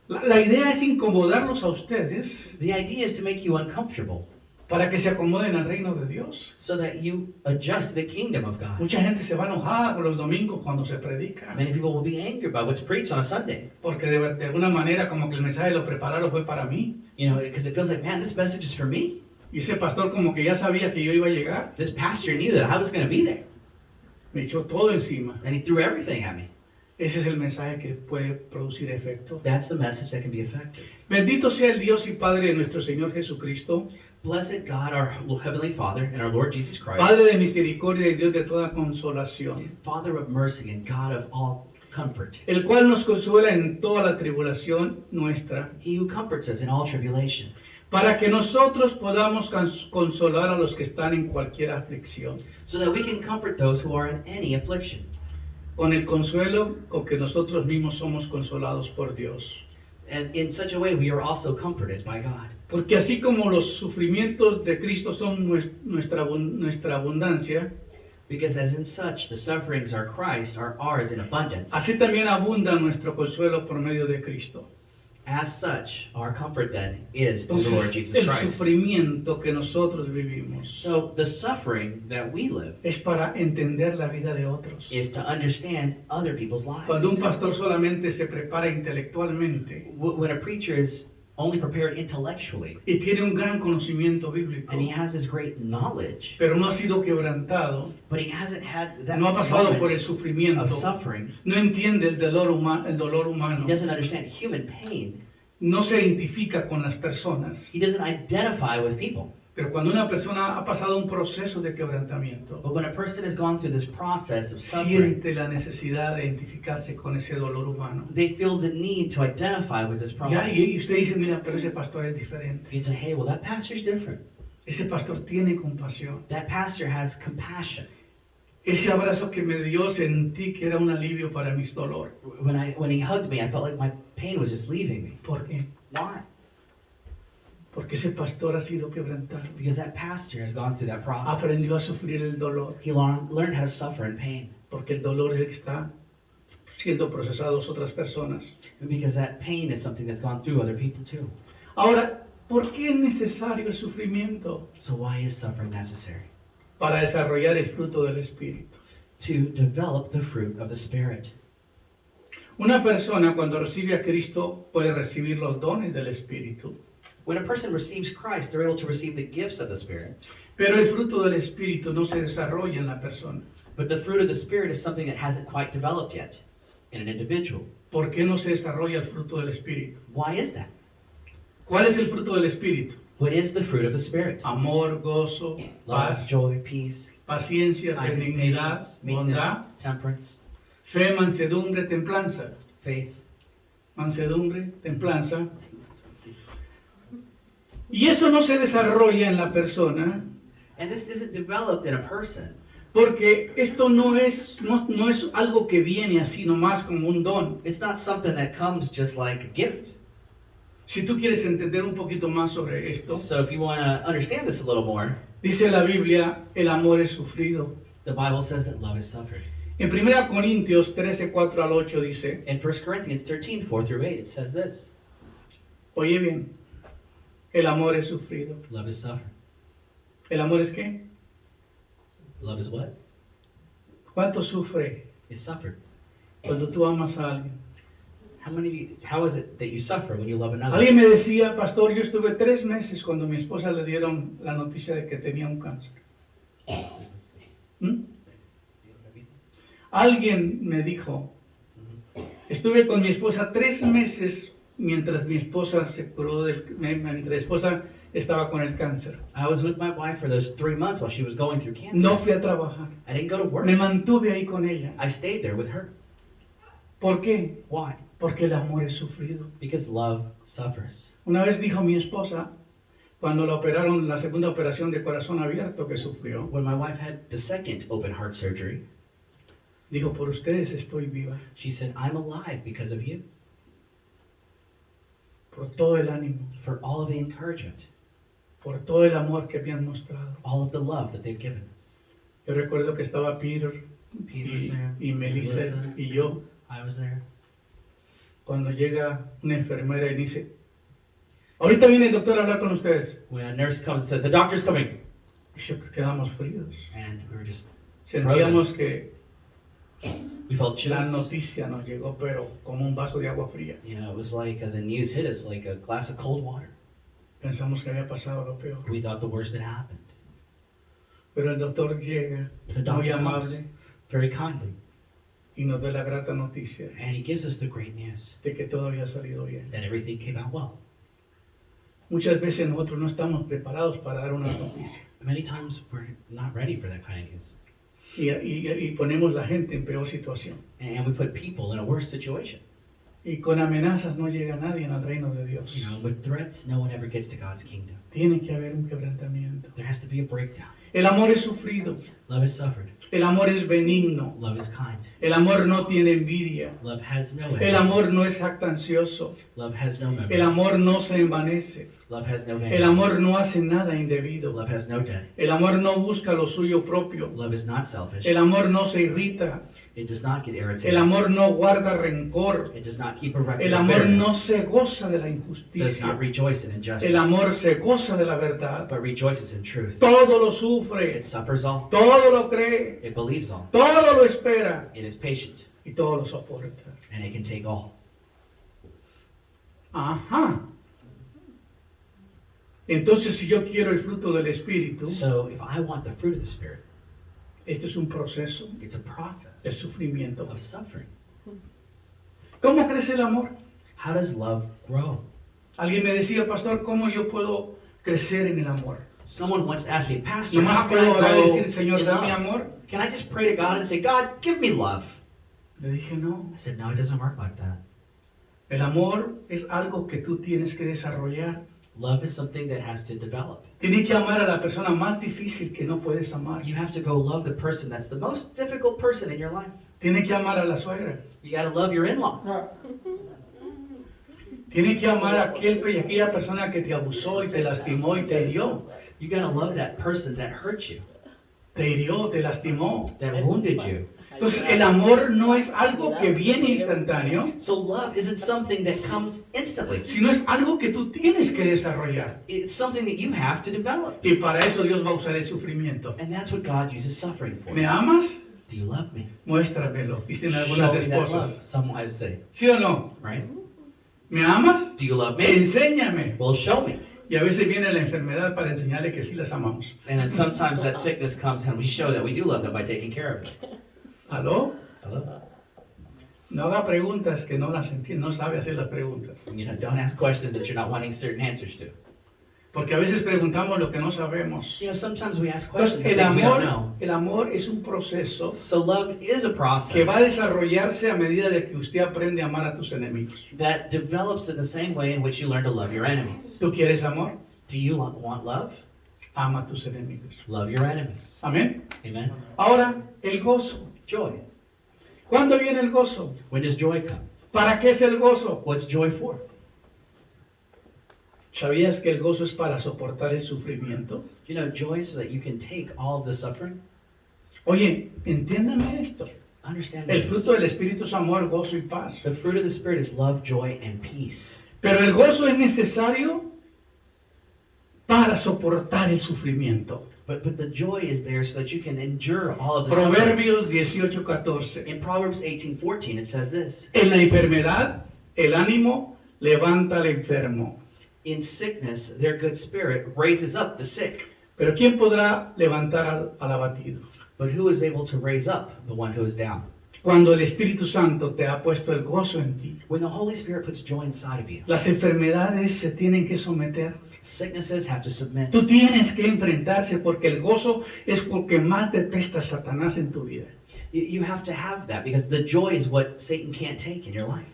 La idea es incomodarlos a ustedes The idea is to make you uncomfortable para que se acomoden al reino de Dios. so that you adjust to the kingdom of God. Mucha gente se va enojada con los domingos cuando se predica, Many people will be angry by what's preached on a Sunday. porque de alguna manera como que el mensaje lo prepararon fue para mí. Because it feels like, man, this message is for me. Y ese pastor como que ya sabía que yo iba a llegar, This pastor knew that I was going to be there, me echó todo encima. and he threw everything at me. Ese es el mensaje que puede producir efecto. That's the message that can be effective. Bendito sea el Dios y Padre de nuestro Señor Jesucristo, Blessed God, our Heavenly Father, and our Lord Jesus Christ, Padre de misericordia y Dios de toda consolación, Father of mercy and God of all comfort, el cual nos consuela en toda la tribulación nuestra, He who comforts us in all tribulation, para que nosotros podamos consolar a los que están en cualquier aflicción, so that we can comfort those who are in any affliction, con el consuelo con que nosotros mismos somos consolados por Dios. and in such a way we are also comforted by God. Porque así como los sufrimientos de Cristo son nuestra abundancia, Because as in such the sufferings are Christ are ours in abundance, así también abunda nuestro consuelo por medio de Cristo. as such our comfort then is through the Lord Entonces, Jesus el Christ. sufrimiento que nosotros vivimos So the suffering that we live es para entender la vida de otros. is to understand other people's lives. Cuando un pastor solamente se prepara intelectualmente When a preacher is only prepared intellectually y tiene un gran conocimiento bíblico, and he has this great knowledge, pero no ha sido quebrantado, but he hasn't had that no ha pasado por el moment sufrimiento, of suffering, no entiende el dolor humano, he doesn't understand human pain, no se identifica con las personas. He doesn't identify with people. Pero cuando una persona ha pasado un proceso de quebrantamiento, But when a person has gone through this process of suffering, siente la necesidad de identificarse con ese dolor humano. they feel the need to identify with this Ya, problem. y usted dice, mira, pero ese pastor es diferente. You say, hey, well, that pastor's different. Ese pastor tiene compasión. That pastor has compassion. Ese abrazo que me dio sentí que era un alivio para mis dolores. When he hugged me, I felt like my pain was just leaving me. ¿Por qué? Why? Porque ese pastor ha sido quebrantado. Because that pastor has gone through that process. Aprendió a sufrir el dolor. He learned how to suffer in pain. Porque el dolor es el que está siendo procesado por otras personas. And because that pain is something that's gone through other people too. Ahora, ¿por qué es necesario el sufrimiento? So why is suffering necessary? Para desarrollar el fruto del Espíritu. To develop the fruit of the Spirit. Una persona cuando recibe a Cristo puede recibir los dones del Espíritu. When a person receives Christ, they're able to receive the gifts of the Spirit. Pero el fruto del Espíritu no se desarrolla en la persona. But the fruit of the Spirit is something that hasn't quite developed yet in an individual. ¿Por qué no se desarrolla el fruto del Espíritu? Why is that? ¿Cuál es el fruto del Espíritu? What is the fruit of the Spirit? Amor, gozo, Love, paz, joy, peace, paciencia, kindness, benignidad, patience, meekness, bondad, temperance, fe, mansedumbre, templanza. faith. Mansedumbre, templanza. Y eso no se desarrolla en la persona And this isn't developed in a person. porque esto no es algo que viene así nomás como un don. It's not something that comes just like a gift. Si tú quieres entender un poquito más sobre esto, So if you want to understand this a little more, dice la Biblia, el amor es sufrido. the Bible says that love is suffered. En 1 Corintios 13, 4 al 8 dice, In 1 Corinthians 13, 4 through 8, it says this. oye bien, el amor es sufrido. Love is suffered. ¿El amor es qué? Love is what? ¿Cuánto sufre Is suffered. cuando tú amas a alguien? How is it that you suffer when you love another? Alguien me decía, pastor, yo estuve 3 meses cuando mi esposa le dieron la noticia de que tenía un cáncer. ¿Mm? Alguien me dijo, estuve con mi esposa 3 meses mientras mi esposa se curó mientras mi esposa estaba con el cáncer. I was with my wife for those 3 months while she was going through cancer. No fui a trabajar. I didn't go to work. Me mantuve ahí con ella. I stayed there with her. ¿Por qué? Why? Porque el amor es sufrido. Because love suffers. Una vez dijo mi esposa, cuando la operaron, la segunda operación de corazón abierto que sufrió, When my wife had the second open heart surgery, dijo, por ustedes estoy viva, she said, I'm alive because of you. por todo el ánimo, For all of the encouragement, por todo el amor que me han mostrado. all of the love that they've given us. Yo recuerdo que estaba Peter Peter was there. y Melissa Melissa. y yo, I was there. cuando llega una enfermera y dice, ahorita viene el doctor a hablar con ustedes. When a nurse comes and says, the doctor's coming. Y quedamos fríos. And we were just, Sentíamos que we felt chills. la noticia nos llegó, pero como un vaso de agua fría. You know, it was like the news hit us like a glass of cold water. Pensamos que había pasado lo peor. We thought the worst had happened. Pero el doctor llega, The muy doctor comes amable, very kindly, y nos da la grata noticia and he gives us the great news de que todo había salido bien. that everything came out well. Muchas veces nosotros no estamos preparados para dar una noticia Many times we're not ready for that kind of news. y ponemos la gente en peor situación. And we put people in a worse situation. Y con amenazas no llega nadie al reino de Dios. You know, with threats, no one ever gets to God's kingdom. Tiene que haber un quebrantamiento. There has to be a breakdown. El amor es sufrido. Love is suffered. El amor es benigno. Love is kind. El amor no tiene envidia. Love has no El envy. amor no es jactancioso. Love has no memory. El amor no se envanece. Love has no El vanity. amor no hace nada indebido. Love has no debt. El amor no busca lo suyo propio. Love is not selfish. El amor no se irrita. It does not get irritated. El amor no guarda rencor. It does not keep a record El of amor no bitterness. se goza de la Does injusticia. not rejoice in injustice. El amor se goza de la verdad. But rejoices in truth. Todo lo sufre. It suffers all. Todo lo cree. It believes all. Todo lo espera. It is patient. Y todo lo soporta. And it can take all. Ajá. Entonces, si yo quiero el fruto del Espíritu, So if I want the fruit of the Spirit, este es un proceso it's a process de sufrimiento. of suffering. ¿Cómo crece el amor? How does love grow? Alguien me decía, pastor, ¿cómo yo puedo crecer en el amor? Someone once asked me, Pastor, Nomás how can I puedo orar y grow decir, Señor, in dame love? amor. Can I just pray to God and say, God, give me love? Le dije, no. I said, no, it doesn't work like that. El amor es algo que tú tienes que desarrollar. Love is something that has to develop. Tienes que amar a la persona más difícil que no puedes amar. You have to go love the person that's the most difficult person in your life. Tienes que amar a la suegra. You got to love your in-law. Tienes que amar a aquella persona que te abusó y te lastimó y te hirió. You got to love that person that hurt you, Te hirió, te lastimó. that wounded you. Entonces el amor no es algo que viene instantáneo, So love isn't something that comes instantly. sino es algo que tú tienes que desarrollar. It's something that you have to develop. Y para eso Dios va a usar el sufrimiento. And that's what God uses suffering for. ¿Me amas? Do you love me? Muéstramelo, dicen Show algunas me that esposas. love, some wives say, ¿Sí o no? right? ¿Me amas? Do you love me? Enséñame. Well, show me. Y a veces viene la enfermedad para enseñarle que sí las amamos. And then sometimes that sickness comes and we show that we do love them by taking care of it. ¿Aló? Hello? No haga preguntas que no las entiende, no sabe hacer las preguntas. You know, don't ask questions that you're not wanting certain answers to. Porque a veces preguntamos lo que no sabemos. You know, sometimes we ask questions Entonces, of things we don't know. el amor es un proceso So love is a process que va a desarrollarse a medida de que usted aprende a amar a tus enemigos. that develops in the same way in which you learn to love your enemies. ¿Tú quieres amor? Do you want love? Ama a tus enemigos. Love your enemies. Amén. Amen. Ahora, el gozo. Joy. ¿Cuándo viene el gozo? When does joy come? ¿Para qué es el gozo? What's joy for? ¿Sabías que el gozo es para soportar el sufrimiento? You know, joy is so that you can take all of the suffering. Oye, entiéndame esto. Understand El this. fruto del Espíritu es amor, gozo y paz. The fruit of the Spirit is love, joy, and peace. Pero el gozo es necesario para soportar el sufrimiento. But the joy is there so that you can endure all of the suffering. Proverbios 18:14. In Proverbs 18:14, it says this. En la enfermedad, el ánimo levanta al enfermo. In sickness, their good spirit raises up the sick. Pero ¿quién podrá levantar al abatido? But who is able to raise up the one who is down? Cuando el Espíritu Santo te ha puesto el gozo en ti. When the Holy Spirit puts joy inside of you, Las enfermedades se tienen que someter. sicknesses have to submit. Tú tienes que enfrentarse porque el gozo es lo que más detesta Satanás en tu vida. You have to have that because the joy is what Satan can't take in your life.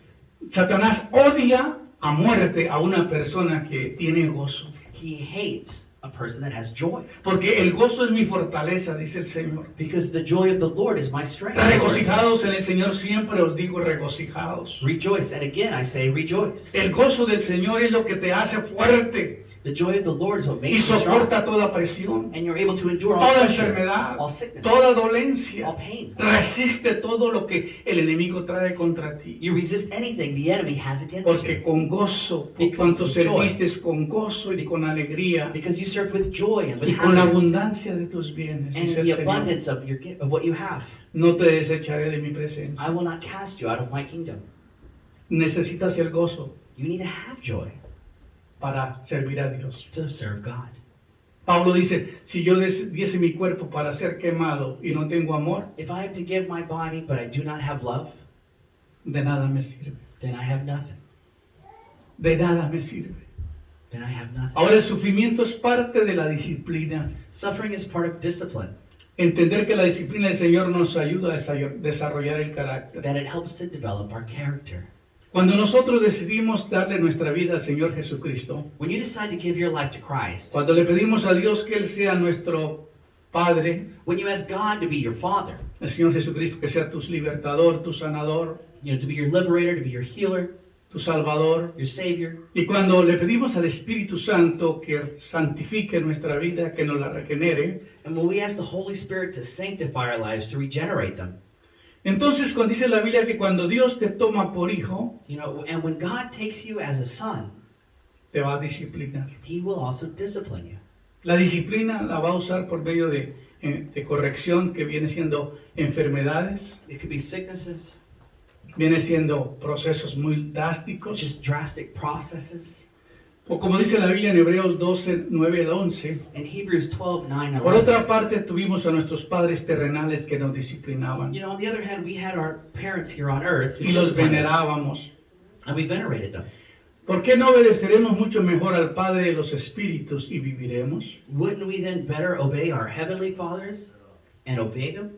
Satanás odia a muerte a una persona que tiene gozo. He hates a person that has joy Porque el gozo es mi fortaleza, dice el Señor. because the joy of the Lord is my strength. Regocijados en el Señor, siempre os digo regocijados. Rejoice. And again, I say rejoice. El gozo del Señor es lo que te hace fuerte The joy of the Lord is what y makes you strong. soporta toda presión, And you're able to endure all toda pressure, enfermedad, all sickness, toda all dolencia. pain. Resiste todo lo que el enemigo trae contra ti. You resist anything the enemy has against Porque you con gozo, por Because cuanto of joy. serviste con gozo y con alegría because you serve with joy and with y con la happiness abundancia de tus bienes, and dice the el Señor. abundance of your of what you have. No te desecharé de mi I presencia. will not cast you out of my kingdom. Necesitas el gozo You need to have joy para servir a Dios. to serve God. Pablo dice, si yo diese mi cuerpo para ser quemado y no tengo amor, If I have to give my body but I do not have love, de nada me sirve. then I have nothing. De nada me sirve. Then I have nothing. Ahora el sufrimiento es parte de la disciplina. Suffering is part of discipline, Entender que la disciplina del Señor nos ayuda a desarrollar el carácter. that it helps to develop our character. Cuando nosotros decidimos darle nuestra vida al Señor Jesucristo, When you decide to give your life to Christ, cuando le pedimos a Dios que Él sea nuestro Padre, when you ask God to be your Father, el Señor Jesucristo que sea tu libertador, tu sanador, to be your liberator, to be your healer, tu salvador, your Savior, y cuando le pedimos al Espíritu Santo que santifique nuestra vida, que nos la regenere, and when we ask the Holy Spirit to sanctify our lives, to regenerate them, entonces cuando dice la Biblia que cuando Dios te toma por hijo, and when God takes you as a son, te va a disciplinar. He will also discipline you. La disciplina la va a usar por medio de corrección, que viene siendo enfermedades, It could be sicknesses, viene siendo procesos muy drásticos, just drastic processes. o como dice la Biblia en Hebreos 12, 9 al 11. In Hebrews 12, 9, Por 11. otra parte, tuvimos a nuestros padres terrenales que nos disciplinaban On the other hand, we had our parents here on earth who y los disciplined us, venerábamos. and we venerated them. ¿Por qué no obedeceremos mucho mejor al Padre de los Espíritus y viviremos? Wouldn't we then better obey our heavenly fathers and obey them?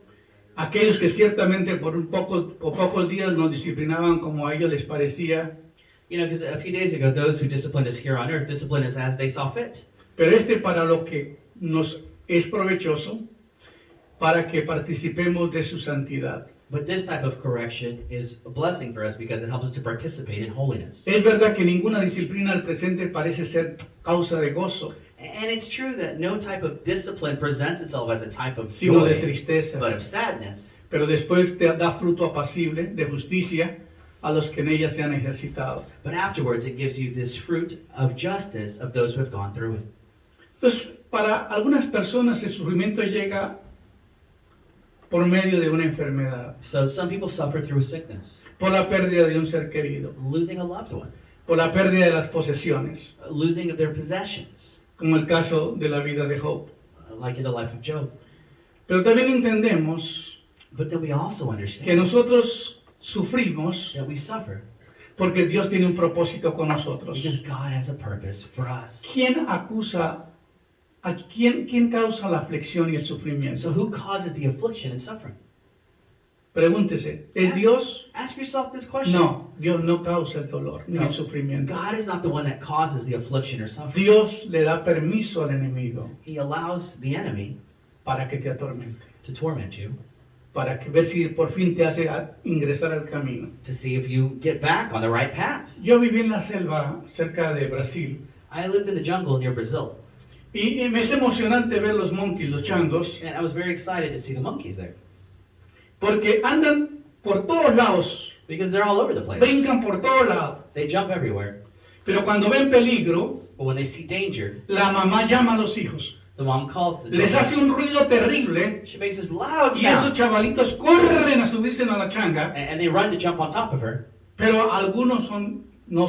Aquellos que ciertamente por pocos días nos disciplinaban como a ellos les parecía, You know, because a few days ago, those who disciplined us here on earth disciplined us as they saw fit. pero para lo que nos es provechoso, para que participemos de su santidad. But this type of correction is a blessing for us because it helps us to participate in holiness. Es verdad que ninguna disciplina al presente parece ser causa de gozo, And it's true that no type of discipline presents itself as a type of sino de joy, tristeza, but of sadness. pero después te da fruto apacible de justicia a los que en ella se han ejercitado. But afterwards, it gives you this fruit of justice of those who have gone through it. Entonces, para algunas personas el sufrimiento llega por medio de una enfermedad, So some people suffer through sickness, por la pérdida de un ser querido, losing a loved one, por la pérdida de las posesiones, losing of their possessions, como el caso de la vida de Job. like in the life of Job. Pero también entendemos But then we also que understand nosotros sufrimos that we suffer porque Dios tiene un propósito con nosotros. because God has a purpose for us. ¿Quién acusa quién causa la aflicción y el sufrimiento? So who causes the affliction and suffering? Pregúntese, ¿es Dios? Ask yourself this question. No, Dios no causa el dolor ni No. el sufrimiento. God is not the one that causes the affliction or suffering. Dios le da permiso al enemigo He allows the enemy para que te atormente, to torment you para que ver si por fin te hace ingresar al camino. to see if you get back on the right path. Yo viví en la selva cerca de Brasil I lived in the jungle near Brazil, y me es emocionante ver los monkeys, los changos, and I was very excited to see the monkeys there porque andan por todos lados, because they're all over the place. brincan por todos lados, They jump everywhere. pero cuando ven peligro, But when they see danger, la mamá llama a los hijos, the mom calls the les hace children. un ruido terrible She makes this loud y esos sound, chavalitos corren a subirse a la changa, and they run to jump on top of her. pero algunos no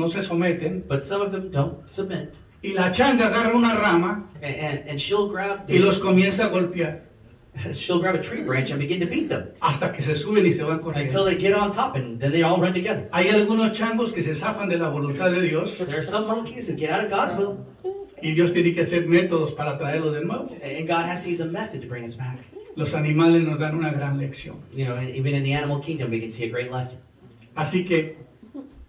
se someten But some of them don't submit, y la changa agarra una rama and she'll grab y los this, comienza a golpear she'll grab a tree branch and begin to beat them hasta que se suben y se van until corriendo. they get on top, and then they all run together. Hay algunos changos que se zafan de la voluntad de Dios There are some monkeys who get out of God's will, y Dios tiene que hacer métodos para traerlos de nuevo. and God has to use a method to bring us back. Los animales nos dan una gran lección. You know, and even in the animal kingdom, we can see a great lesson. Así que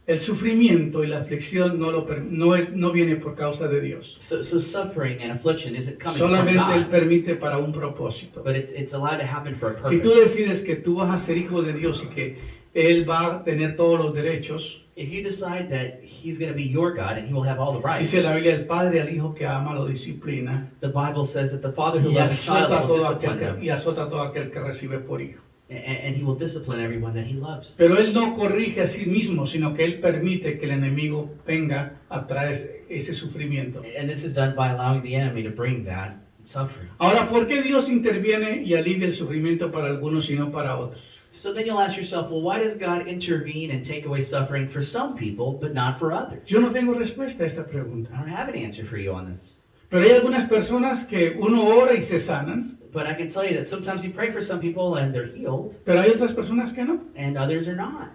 el sufrimiento y la aflicción no viene por causa de Dios. So suffering and affliction isn't coming from Solamente Él God, permite para un propósito. but it's allowed to happen for a Si tú purpose. decides que tú vas a ser hijo de Dios y que Él va a tener todos los derechos, If you decide that He's going to be your God and He will have all the rights, dice la Biblia, el padre al hijo que ama lo disciplina the Bible says that the father who y loves a child azota, will todo discipline them, y azota a todo aquel que recibe por hijo. and He will discipline everyone that He loves. Pero Él no corrige a sí mismo, sino que Él permite que el enemigo venga a traer ese sufrimiento. And this is done by allowing the enemy to bring that suffering. Ahora, ¿por qué Dios interviene y alivia el sufrimiento para algunos y no para otros? So then you'll ask yourself, well, why does God intervene and take away suffering for some people, but not for others? Yo no tengo respuesta a esta pregunta. I don't have an answer for you on this. Pero hay algunas personas que uno ora y se sanan, But I can tell you that sometimes you pray for some people and they're healed, pero hay otras personas que no. and others are not.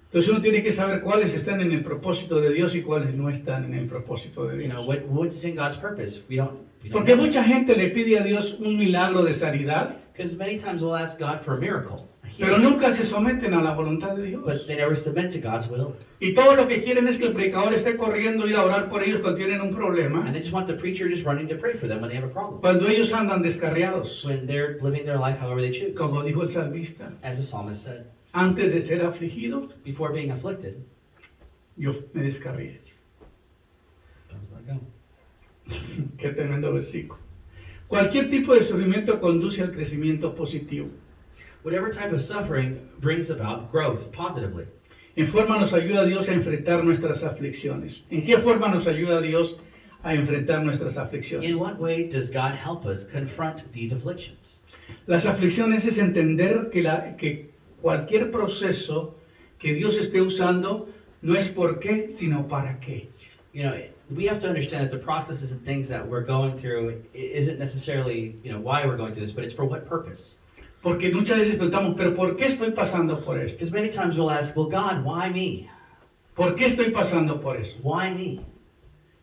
Entonces uno tiene que saber cuáles están en el propósito de Dios y cuáles no están en el propósito de You know, Dios. what's in God's purpose? We don't Porque know. mucha gente le pide a Dios un milagro de sanidad, Because many times we'll ask God for a miracle, a pero healing, nunca se someten a la voluntad de Dios. but they never submit to God's will. Y todo lo que quieren es que el predicador esté corriendo y a orar por ellos cuando tienen un problema, And they just want the preacher just running to pray for them when they have a problem, cuando ellos andan descarriados, when they're living their life however they choose. como dijo el salmista. As the psalmist said, Antes de ser afligido, before being afflicted, yo me descarrié. God's let go. Qué tremendo versículo. Cualquier tipo de sufrimiento conduce al crecimiento positivo. Whatever type of suffering brings about growth positively. En forma nos ayuda Dios a enfrentar nuestras aflicciones. ¿En qué forma nos ayuda Dios a enfrentar nuestras aflicciones? In what way does God help us confront these afflictions? Las aflicciones es entender que cualquier proceso que Dios esté usando no es por qué, sino para qué. You know, we have to understand that the processes and things that we're going through isn't necessarily, you know, why we're going through this, but it's for what purpose. Porque muchas veces preguntamos, ¿pero por qué estoy pasando por esto? Because many times we'll ask, well, God, why me? ¿Por qué estoy pasando por eso? Why me?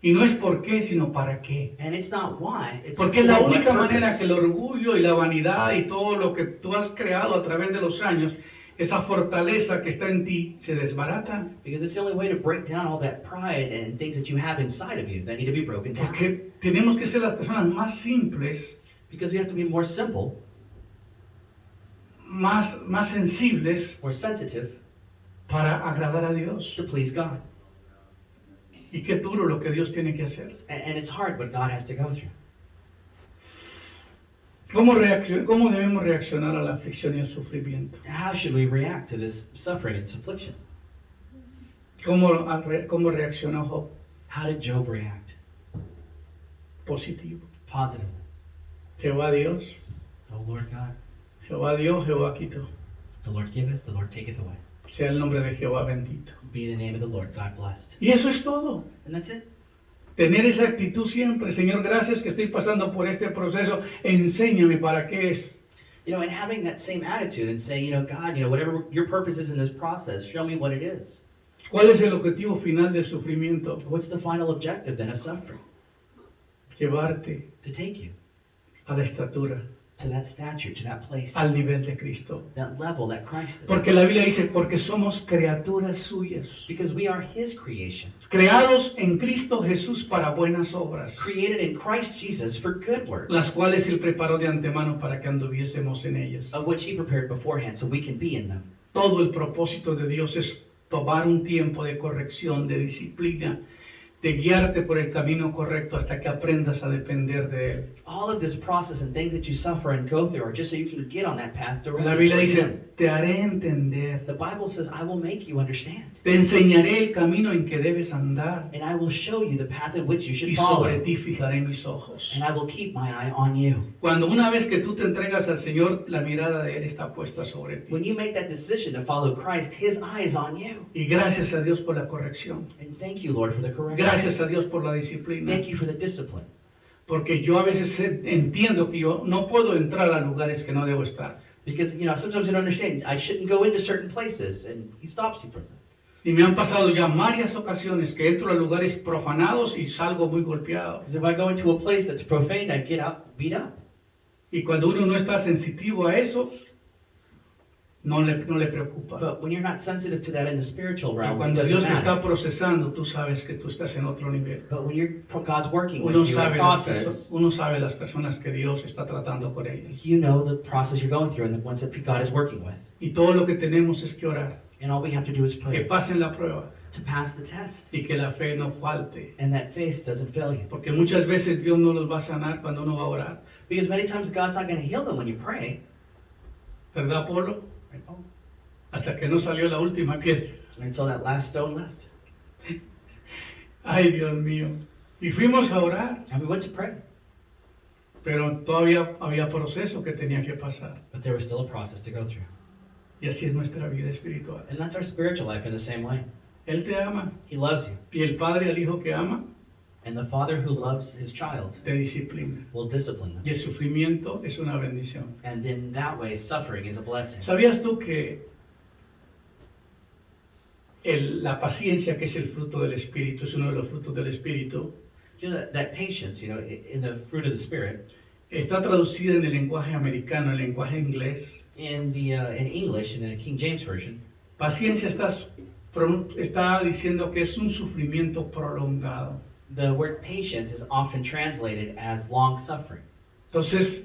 Y no es por qué, sino para qué. And it's not why, it's Porque es la for what única manera purpose. que el orgullo y la vanidad y todo lo que tú has creado a través de los años, esa fortaleza que está en ti, se desbarata. Because it's the only way to break down all that pride and things that you have inside of you that need to be broken down. Porque tenemos que ser las personas más simples, Because we have to be more simple, más sensibles more sensitive para agradar a Dios. to please God. Y qué duro lo que Dios tiene que hacer. And it's hard what God has to go through. ¿Cómo debemos reaccionar a la aflicción y al sufrimiento? How should we react to this suffering and this affliction? ¿Cómo reaccionó Job? How did Job react? Positivo. Positively. Jehová Dios, Oh Lord God, Jehová Dios, Jehová quitó. the Lord giveth, the Lord taketh away. Sea el nombre de Jehová bendito. Be the name of the Lord, God blessed. Y eso es todo. And that's it. Tener esa actitud siempre. Señor, gracias que estoy pasando por este proceso. Enséñame para qué es. You know, and having that same attitude and saying, God, whatever your purpose is in this process, show me what it is. ¿Cuál es el objetivo final del sufrimiento? What's the final objective then of suffering? Llevarte To take you a la estatura, to that stature, to that place, al nivel de Cristo. that level that Christ is. Porque la Biblia dice, porque somos criaturas suyas, Because we are His creation, creados en Cristo Jesús para buenas obras, created in Christ Jesus for good works, las cuales Él preparó de antemano para que anduviésemos en ellas. of which He prepared beforehand so we can be in them. Todo el propósito de Dios es tomar un tiempo de corrección, de disciplina, de guiarte por el camino correcto hasta que aprendas a depender de Él. All of this process and things that you suffer and go through are just so you can get on that path La directly Biblia towards dice, Him. te haré entender, The Bible says, I will make you understand, te enseñaré el camino en que debes andar and I will show you the path in which you should y sobre follow, ti fijaré mis ojos. and I will keep my eye on you. Cuando una vez que tú te entregas al Señor, la mirada de Él está puesta sobre ti. When you make that decision to follow Christ, His eye is on you. Y gracias a Dios por la corrección. And thank you, Lord, for the correction. Gracias a Dios por la disciplina. Thank you for the discipline. Porque yo a veces entiendo que yo no puedo entrar a lugares que no debo estar. Because, sometimes you don't understand. I shouldn't go into certain places, and He stops you from them. Y me han pasado ya varias ocasiones que entro a lugares profanados y salgo muy golpeado. Because if I go into a place that's profane, I get out beat up. Y cuando uno no está sensitivo a eso, no le preocupa. But when you're not sensitive to that in the spiritual Pero realm, it cuando doesn't Dios te está matter. procesando, tú sabes que tú estás en otro nivel. But when God's working with Uno you in the sabe, process, uno sabe las personas que Dios está tratando con ellas. you know the process you're going through and the ones that God is working with. Y todo lo que tenemos es que orar, And all we have to do is que pray pasen la prueba to pass the test. y que la fe no falte. And that faith doesn't fail you. Porque muchas veces Dios no los va a sanar cuando uno va a orar. Because many times God's not going to heal them when you pray. ¿Verdad, Polo? Right? Oh, Hasta que no salió la última piedra. until that last stone left. Ay, Dios mío. Y fuimos a orar, And we went to pray. pero todavía había proceso que tenía que pasar. But there was still a process to go through. Y así es nuestra vida espiritual. And that's our spiritual life in the same way. Él te ama. He loves you. Y el padre al hijo que ama, And the father who loves his child te disciplina. will discipline them. Y el sufrimiento es una bendición. And in that way, suffering is a blessing. ¿Sabías tú que la paciencia, que es el fruto del Espíritu, es uno de los frutos del Espíritu, You know, that patience, in the fruit of the Spirit, está traducida en el lenguaje americano, en el lenguaje inglés? in English, in the King James Version, Paciencia está diciendo que es un sufrimiento prolongado. the word patience is often translated as long suffering. Entonces,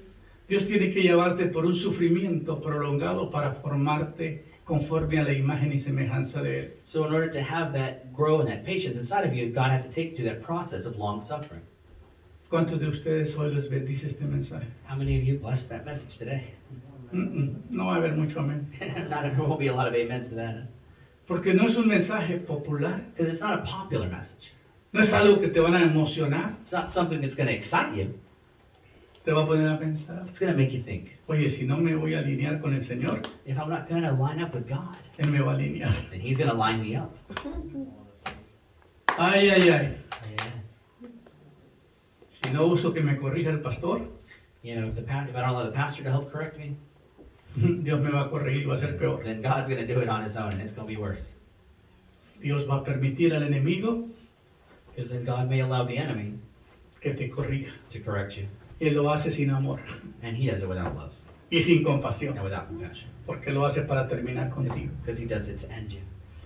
Dios tiene que llevarte por un sufrimiento prolongado para formarte conforme a la imagen y semejanza de Él. So in order to have that grow and that patience inside of you, God has to take you through that process of long suffering. ¿Cuántos de ustedes hoy les bendice este mensaje? How many of you blessed that message today? No va a haber mucho amén. There won't be a lot of amens to that. Porque no es un mensaje popular. Because it's not a popular message. No es algo que te van a emocionar. It's not something that's going to excite you. Te va a poner a pensar. It's going to make you think. Oye, si no me voy a alinear con el Señor, If I'm not going to line up with God, Él me va a alinear. then He's going to line me up. Ay, ay, ay. Yeah. Si no uso que me corrija el pastor, If I don't allow the pastor to help correct me, Dios me va a corregir y va a ser peor. then God's going to do it on His own, and it's going to be worse. Dios va a permitir al enemigo Because then God may allow the enemy que te corrija. to correct you. Y Él lo hace sin amor And he does it without love y sin compasión, and without compassion. porque lo hace para terminar contigo. Because he does it to end you.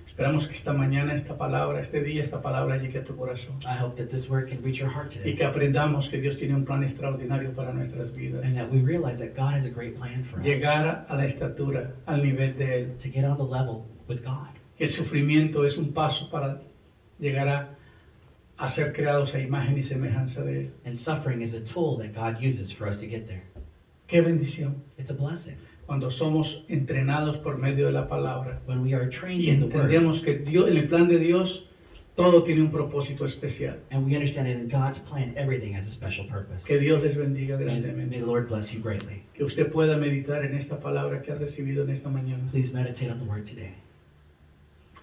Esperamos que esta mañana, esta palabra, este día, esta palabra llegue a tu corazón. I hope that this word can reach your heart Y today. que aprendamos que Dios tiene un plan extraordinario para nuestras vidas. And that we realize that God has a great plan for us. Llegar a la estatura, al nivel de Él. To get on the level with God. El sufrimiento es un paso para llegar a ser creados a imagen y semejanza de Él. And suffering is a tool that God uses for us to get there. Qué bendición It's a blessing. cuando somos entrenados por medio de la palabra When we are trained y in the word. entendemos que Dios, en el plan de Dios, todo tiene un propósito especial. And we understand that in God's plan, everything has a special purpose. Que Dios les bendiga And may grandemente. the Lord bless you greatly. Que usted pueda meditar en esta palabra que ha recibido en esta mañana. Please meditate on the word today.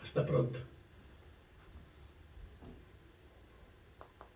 Hasta pronto.